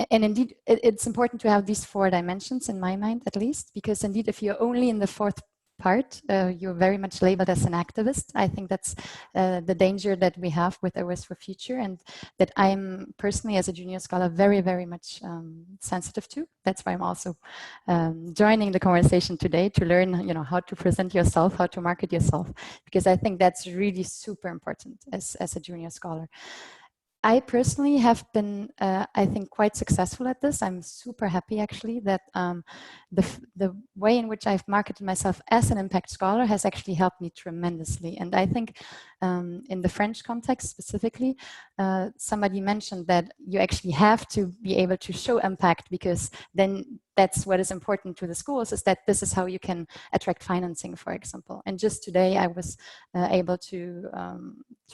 Speaker 6: indeed, it's important to have these 4 dimensions in my mind, at least, because indeed, if you're only in the 4th part, you're very much labeled as an activist. I think that's the danger that we have with OS for Future, and that I'm personally, as a junior scholar, very, very much sensitive to. That's why I'm also joining the conversation today, to learn, how to present yourself, how to market yourself, because I think that's really super important as a junior scholar. I personally have been, I think, quite successful at this. I'm super happy, actually, that the way in which I've marketed myself as an impact scholar has actually helped me tremendously. And I think in the French context specifically, somebody mentioned that you actually have to be able to show impact, because then that's what is important to the schools, is that this is how you can attract financing, for example. And just today I was able to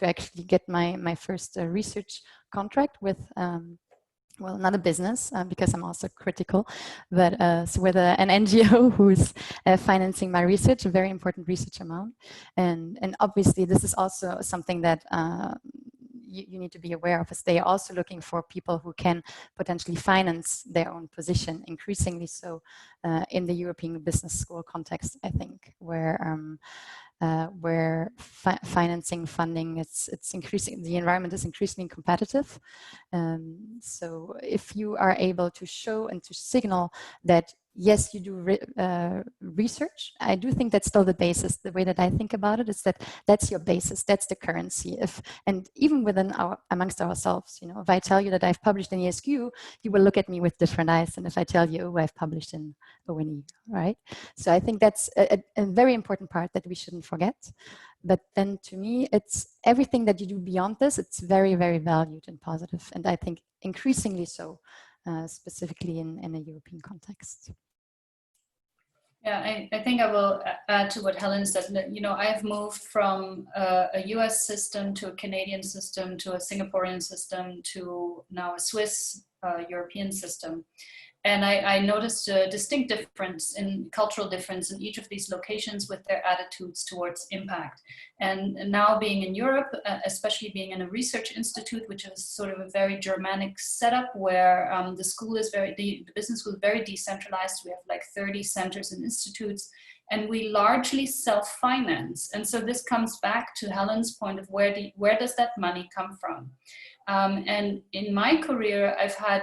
Speaker 6: actually get my first research contract with well, not a business, because I'm also critical, but so with an NGO who's financing my research, a very important research amount. And obviously this is also something that you need to be aware of, is they are also looking for people who can potentially finance their own position, increasingly so in the European Business School context, I think, where financing, funding, it's increasing, the environment is increasingly competitive. So if you are able to show and to signal that, yes, you do research, I do think that's still the basis. The way that I think about it is that that's your basis, that's the currency. And even within amongst ourselves, if I tell you that I've published in ESQ, you will look at me with different eyes than if I tell you, oh, I've published in ONE, right? So I think that's a very important part that we shouldn't forget. But then to me, it's everything that you do beyond this, it's very, very valued and positive. And I think increasingly so, specifically in a European context.
Speaker 3: Yeah, I think I will add to what Helen said. I have moved from a US system to a Canadian system to a Singaporean system to now a Swiss European system. And I noticed a distinct cultural difference in each of these locations with their attitudes towards impact. And now being in Europe, especially being in a research institute, which is sort of a very Germanic setup, where the business school is very decentralized. We have like 30 centers and institutes, and we largely self-finance. And so this comes back to Helen's point of where does that money come from? And in my career, I've had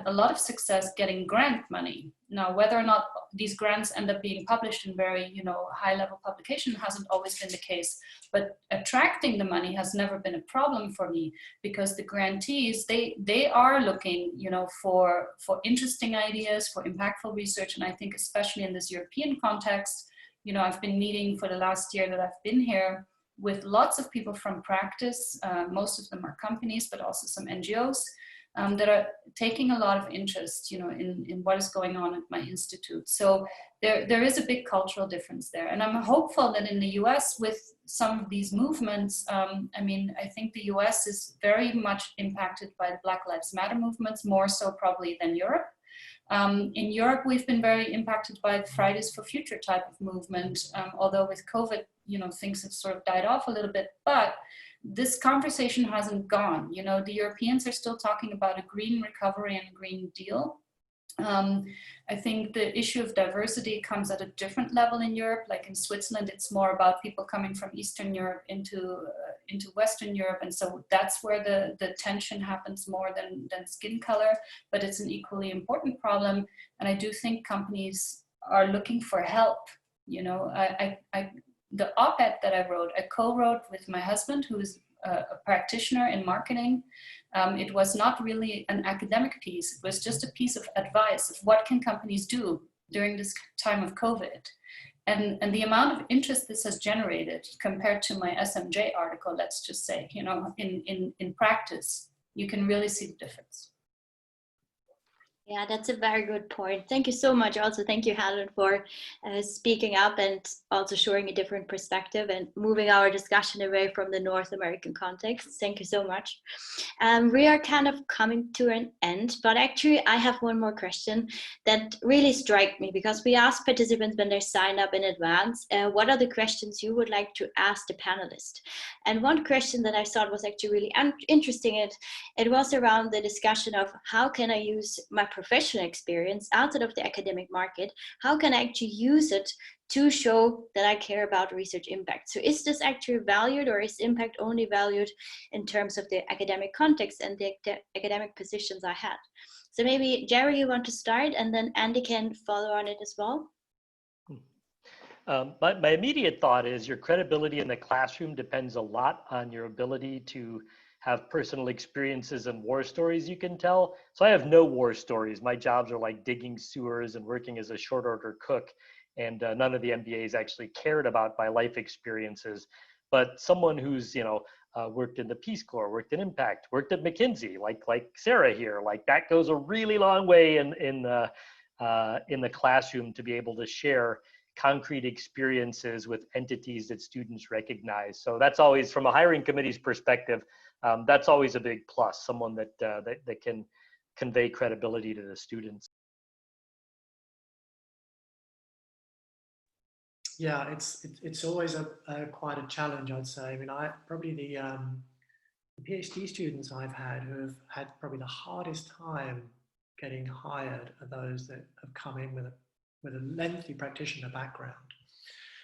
Speaker 3: a lot of success getting grant money. Now, whether or not these grants end up being published in very, high-level publication hasn't always been the case, but attracting the money has never been a problem for me, because the grantees, they are looking, for interesting ideas, for impactful research, and I think especially in this European context, I've been meeting for the last year that I've been here with lots of people from practice. Most of them are companies, but also some NGOs. That are taking a lot of interest, in what is going on at my institute. So there is a big cultural difference there. And I'm hopeful that in the US, with some of these movements, I think the US is very much impacted by the Black Lives Matter movements, more so probably than Europe. In Europe, we've been very impacted by the Fridays for Future type of movement, although with COVID, things have sort of died off a little bit. But this conversation hasn't gone. The Europeans are still talking about a green recovery and a Green Deal. I think the issue of diversity comes at a different level in Europe. Like in Switzerland, it's more about people coming from Eastern Europe into Western Europe. And so that's where the tension happens more than skin color, but it's an equally important problem. And I do think companies are looking for help. the op-ed that I wrote, I co-wrote with my husband, who is a practitioner in marketing. It was not really an academic piece. It was just a piece of advice of what can companies do during this time of COVID. And the amount of interest this has generated compared to my SMJ article, let's just say, you know, in practice, you can really see the difference.
Speaker 2: Yeah, that's a very good point. Thank you so much. Also, thank you, Helen, for speaking up and also showing a different perspective and moving our discussion away from the North American context. Thank you so much. We are kind of coming to an end, but actually I have one more question that really struck me, because we asked participants when they sign up in advance, what are the questions you would like to ask the panelist? And one question that I thought was actually really interesting, it was around the discussion of how can I use my professional experience outside of the academic market? How can I actually use it to show that I care about research impact? So is this actually valued, or is impact only valued in terms of the academic context and the academic positions I had? So maybe Jerry, you want to start, and then Andy can follow on it as well.
Speaker 5: My immediate thought is your credibility in the classroom depends a lot on your ability to have personal experiences and war stories you can tell. So I have no war stories. My jobs are like digging sewers and working as a short order cook. And none of the MBAs actually cared about my life experiences. But someone who's, you know, worked in the Peace Corps, worked in Impact, worked at McKinsey, like Sara here, like that goes a really long way in the classroom to be able to share concrete experiences with entities that students recognize. So that's always, from a hiring committee's perspective, that's always a big plus, someone that can convey credibility to the students.
Speaker 4: Yeah, it's always quite a challenge, I'd say. I mean, probably the PhD students I've had who have had probably the hardest time getting hired are those that have come in with a lengthy practitioner background,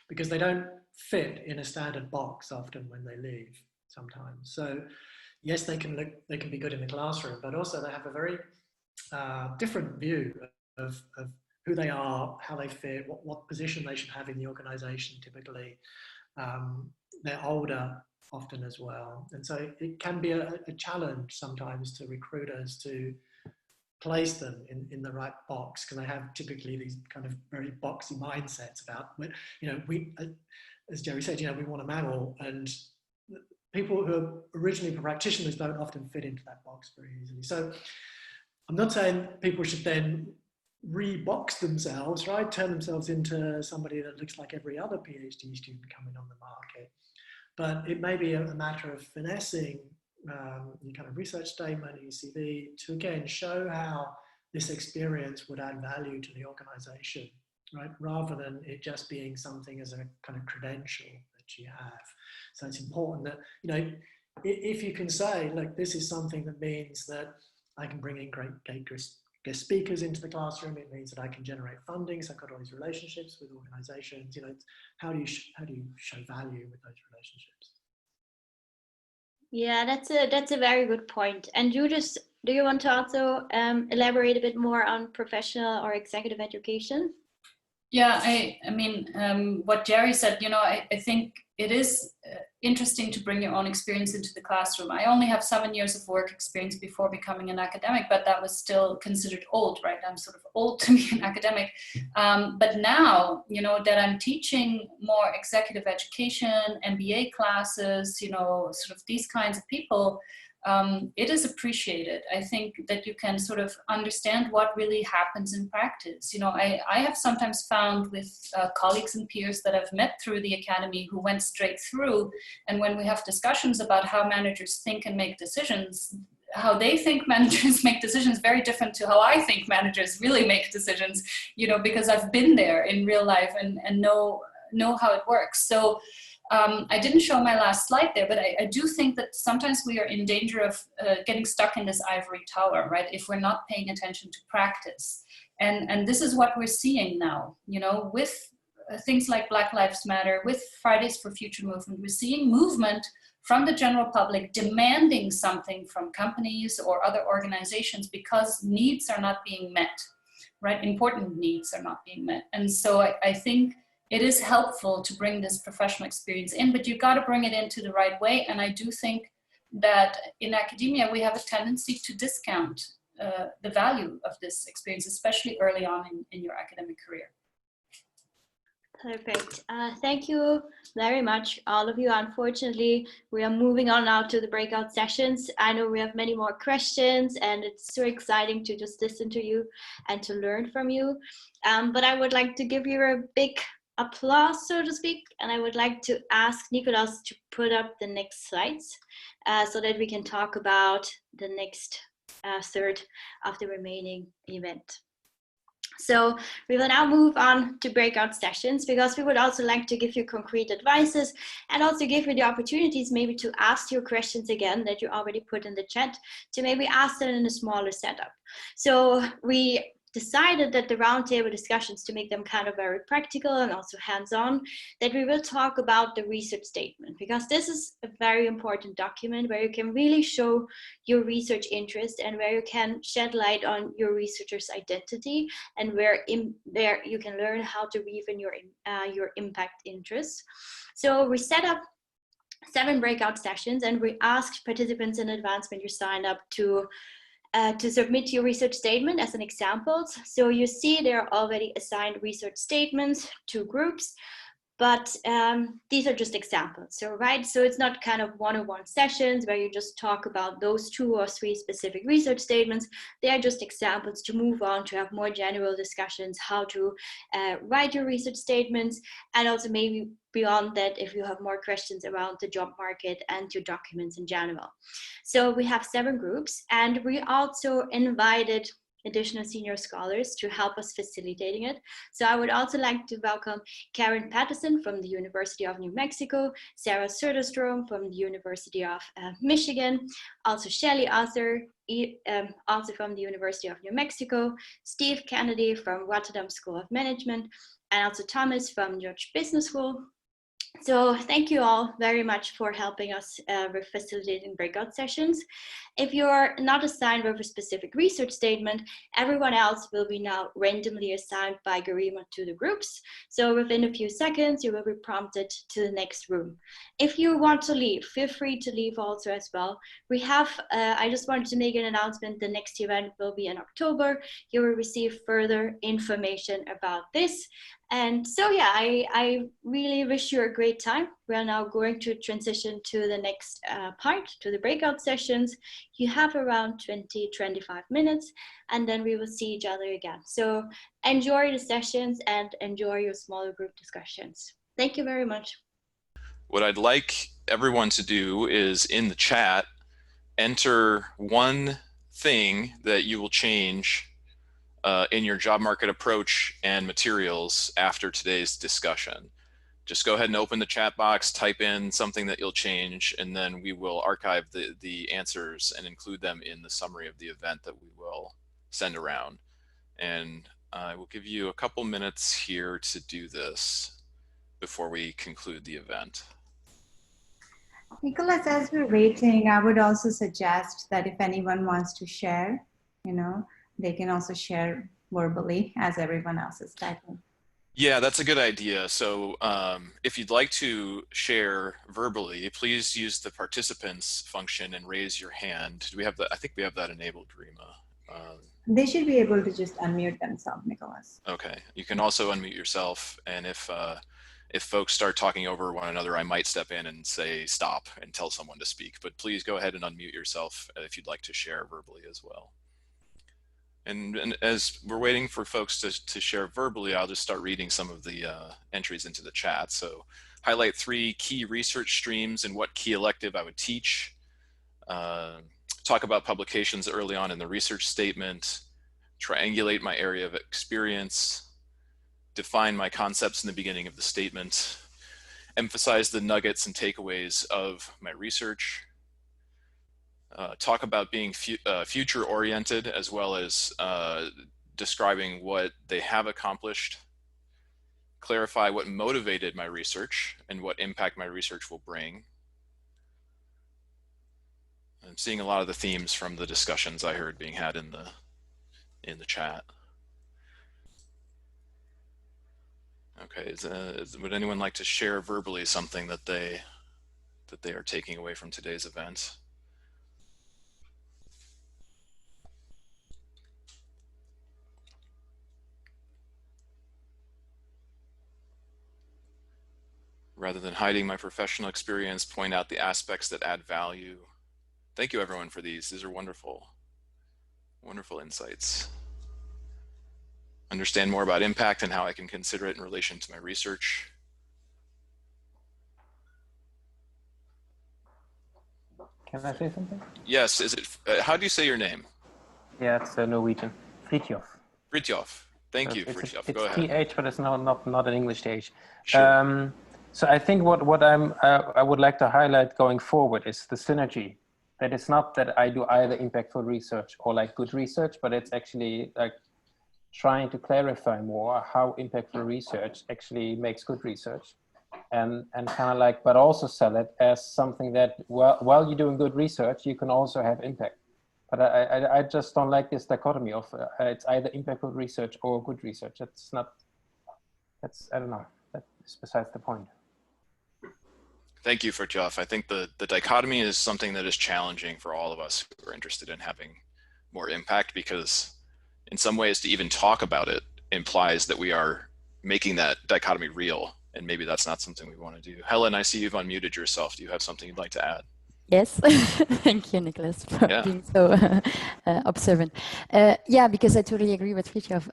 Speaker 4: because they don't fit in a standard box often when they leave sometimes. So yes, they can be good in the classroom, but also they have a very different view of who they are, how they fit, what position they should have in the organization typically. They're older often as well. And so it can be a challenge sometimes to recruiters to place them in the right box, because they have typically these kind of very boxy mindsets about, you know, we, as Jerry said, you know, we want a manual, and people who are originally practitioners don't often fit into that box very easily. So I'm not saying people should then rebox themselves, right? Turn themselves into somebody that looks like every other PhD student coming on the market. But it may be a matter of finessing your kind of research statement, your CV, to again show how this experience would add value to the organization, right? Rather than it just being something as a kind of credential that you have. So it's important that, you know, if you can say, look, this is something that means that I can bring in great guest speakers into the classroom. It means that I can generate funding. So I've got all these relationships with organizations. You know, how do you show value with those relationships?
Speaker 2: Yeah, that's a very good point. And Judith, do you want to also elaborate a bit more on professional or executive education?
Speaker 3: Yeah, I mean, what Jerry said, you know, I think it is interesting to bring your own experience into the classroom. I only have 7 years of work experience before becoming an academic, but that was still considered old, right? I'm sort of old to be an academic. But now, you know, that I'm teaching more executive education, MBA classes, you know, sort of these kinds of people, it is appreciated. I think that you can sort of understand what really happens in practice. You know, I have sometimes found with colleagues and peers that I've met through the academy who went straight through, and when we have discussions about how managers think and make decisions, how they think managers make decisions very different to how I think managers really make decisions, you know, because I've been there in real life and know how it works. So I didn't show my last slide there, but I do think that sometimes we are in danger of getting stuck in this ivory tower, right? If we're not paying attention to practice. And this is what we're seeing now, you know, with things like Black Lives Matter, with Fridays for Future movement. We're seeing movement from the general public demanding something from companies or other organizations because needs are not being met, right? Important needs are not being met. And so I think it is helpful to bring this professional experience in, but you got to bring it into the right way. And I do think that in academia, we have a tendency to discount the value of this experience, especially early on in your academic career.
Speaker 2: Perfect. Thank you very much, all of you. Unfortunately, we are moving on now to the breakout sessions. I know we have many more questions, and it's so exciting to just listen to you and to learn from you. But I would like to give you a big applause, so to speak, and I would like to ask Nicolas to put up the next slides so that we can talk about the next third of the remaining event. So we will now move on to breakout sessions, because we would also like to give you concrete advices and also give you the opportunities maybe to ask your questions again that you already put in the chat, to maybe ask them in a smaller setup. So we decided that the roundtable discussions, to make them kind of very practical and also hands-on, that we will talk about the research statement, because this is a very important document where you can really show your research interest and where you can shed light on your researcher's identity, and where you can learn how to weave in your impact interests. So we set up 7 breakout sessions, and we asked participants in advance when you signed up to submit your research statement as an example. So you see there are already assigned research statements to groups, but these are just examples. So it's not kind of one-on-one sessions where you just talk about those 2 or 3 specific research statements. They are just examples to move on to have more general discussions, how to write your research statements, and also maybe beyond that, if you have more questions around the job market and your documents in general. So we have 7 groups, and we also invited additional senior scholars to help us facilitating it. So I would also like to welcome Karen Patterson from the University of New Mexico, Sara Soderstrom from the University of Michigan, also Shelly also from the University of New Mexico, Steve Kennedy from Rotterdam School of Management, and also Thomas from George Business School. So thank you all very much for helping us with facilitating breakout sessions. If you're not assigned with a specific research statement, everyone else will be now randomly assigned by Garima to the groups. So within a few seconds, you will be prompted to the next room. If you want to leave, feel free to leave also as well. We have, I just wanted to make an announcement, the next event will be in October. You will receive further information about this. And so, yeah, I really wish you a great time. We are now going to transition to the next part, to the breakout sessions. You have around 20-25 minutes, and then we will see each other again. So enjoy the sessions and enjoy your smaller group discussions. Thank you very much.
Speaker 1: What I'd like everyone to do is, in the chat, enter one thing that you will change in your job market approach and materials after today's discussion. Just go ahead and open the chat box, type in something that you'll change, and then we will archive the answers and include them in the summary of the event that we will send around. And I will give you a couple minutes here to do this before we conclude the event.
Speaker 7: Nicholas, as we're waiting, I would also suggest that if anyone wants to share, they can also share verbally as everyone else is typing.
Speaker 1: Yeah, that's a good idea. So if you'd like to share verbally, please use the participants function and raise your hand. Do we have that? I think we have that enabled, Rima.
Speaker 7: They should be able to just unmute themselves, Nicholas.
Speaker 1: Okay, you can also unmute yourself, and if folks start talking over one another, I might step in and say stop and tell someone to speak, but please go ahead and unmute yourself if you'd like to share verbally as well. And as we're waiting for folks to share verbally, I'll just start reading some of the entries into the chat. So highlight 3 key research streams and what key elective I would teach. Talk about publications early on in the research statement. Triangulate my area of experience. Define my concepts in the beginning of the statement. Emphasize the nuggets and takeaways of my research. Talk about being future oriented, as well as describing what they have accomplished. Clarify what motivated my research and what impact my research will bring. I'm seeing a lot of the themes from the discussions I heard being had in the chat. Okay, would anyone like to share verbally something that they are taking away from today's event? Rather than hiding my professional experience, point out the aspects that add value. Thank you everyone for these. These are wonderful, wonderful insights. Understand more about impact and how I can consider it in relation to my research.
Speaker 8: Can I say something?
Speaker 1: Yes, is it, how do you say your name?
Speaker 8: Yeah, it's Norwegian. Fritjof.
Speaker 1: Fritjof. Thank you, Fritjof. Go ahead.
Speaker 8: It's TH, but it's not an English TH.
Speaker 1: Sure.
Speaker 8: So I think what I would like to highlight going forward is the synergy. That it's not that I do either impactful research or like good research, but it's actually like trying to clarify more how impactful research actually makes good research, and kind of like, but also sell it as something that while you're doing good research, you can also have impact. But I just don't like this dichotomy of it's either impactful research or good research. I don't know, that's besides the point.
Speaker 1: Thank you, Fritjof. I think the dichotomy is something that is challenging for all of us who are interested in having more impact, because in some ways to even talk about it implies that we are making that dichotomy real, and maybe that's not something we want to do. Helen, I see you've unmuted yourself. Do you have something you'd like to add?
Speaker 6: Yes, thank you, Nicholas, for being so observant. Yeah, because I totally agree with Fritjof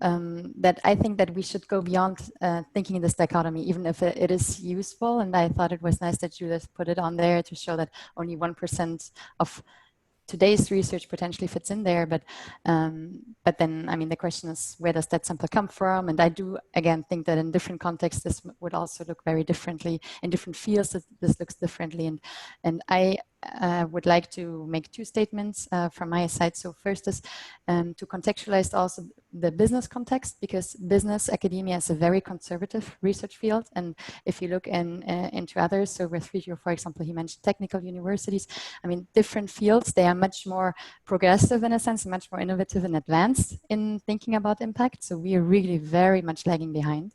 Speaker 6: that I think that we should go beyond thinking in this dichotomy, even if it is useful. And I thought it was nice that Judith put it on there to show that only 1% of today's research potentially fits in there, but then, I mean, the question is, where does that sample come from? And I do, again, think that in different contexts, this would also look very differently. In different fields, this looks differently. And I would like to make two statements from my side. So first is to contextualize also the business context, because business academia is a very conservative research field. And if you look into others, so with Fritjof, for example, he mentioned technical universities. I mean, different fields, they are much more progressive in a sense, much more innovative and advanced in thinking about impact. So we are really very much lagging behind.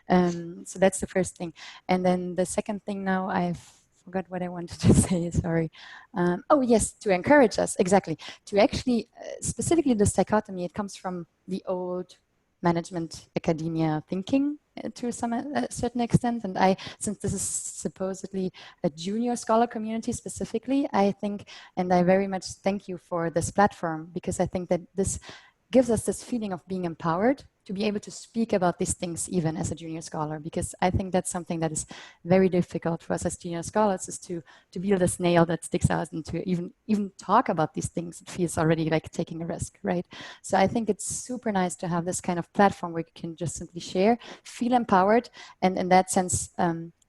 Speaker 6: So that's the first thing. And then the second thing, now I've forgot what I wanted to say, sorry. Oh yes, to encourage us, exactly. To actually, specifically this dichotomy, it comes from the old management academia thinking to a certain extent. And since this is supposedly a junior scholar community specifically, I think, and I very much thank you for this platform, because I think that this gives us this feeling of being empowered to be able to speak about these things even as a junior scholar, because I think that's something that is very difficult for us as junior scholars, is to be this nail that sticks out and to even talk about these things. It feels already like taking a risk, right? So I think it's super nice to have this kind of platform where you can just simply share, feel empowered, and in that sense,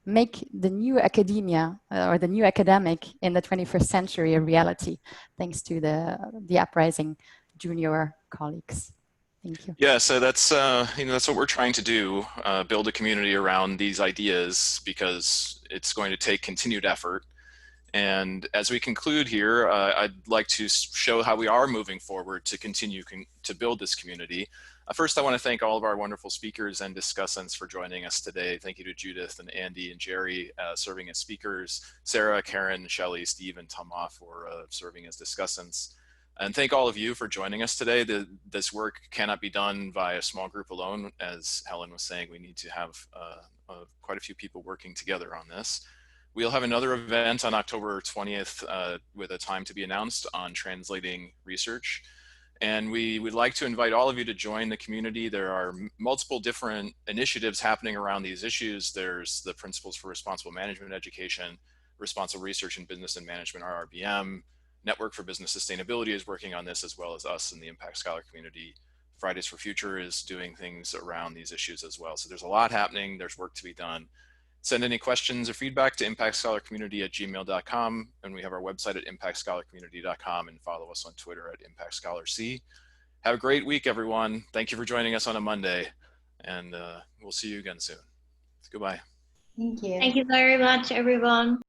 Speaker 6: make the new academia or the new academic in the 21st century a reality, thanks to the uprising junior colleagues. Thank you.
Speaker 1: Yeah, so that's that's what we're trying to do, build a community around these ideas, because it's going to take continued effort. And as we conclude here, I'd like to show how we are moving forward to continue to build this community. First, I want to thank all of our wonderful speakers and discussants for joining us today. Thank you to Judith and Andy and Jerry serving as speakers, Sara, Karen, Shelly, Steve, and Tama for serving as discussants. And thank all of you for joining us today. This work cannot be done by a small group alone. As Helen was saying, we need to have quite a few people working together on this. We'll have another event on October 20th with a time to be announced on translating research. And we would like to invite all of you to join the community. There are multiple different initiatives happening around these issues. There's the Principles for Responsible Management Education, Responsible Research in Business and Management, RRBM, Network for Business Sustainability is working on this, as well as us in the Impact Scholar community. Fridays for Future is doing things around these issues as well. So there's a lot happening. There's work to be done. Send any questions or feedback to impactscholarcommunity@gmail.com, and we have our website at impactscholarcommunity.com, and follow us on Twitter at impactscholarc. Have a great week, everyone. Thank you for joining us on a Monday, and we'll see you again soon. Goodbye.
Speaker 7: Thank you.
Speaker 2: Thank you very much, everyone.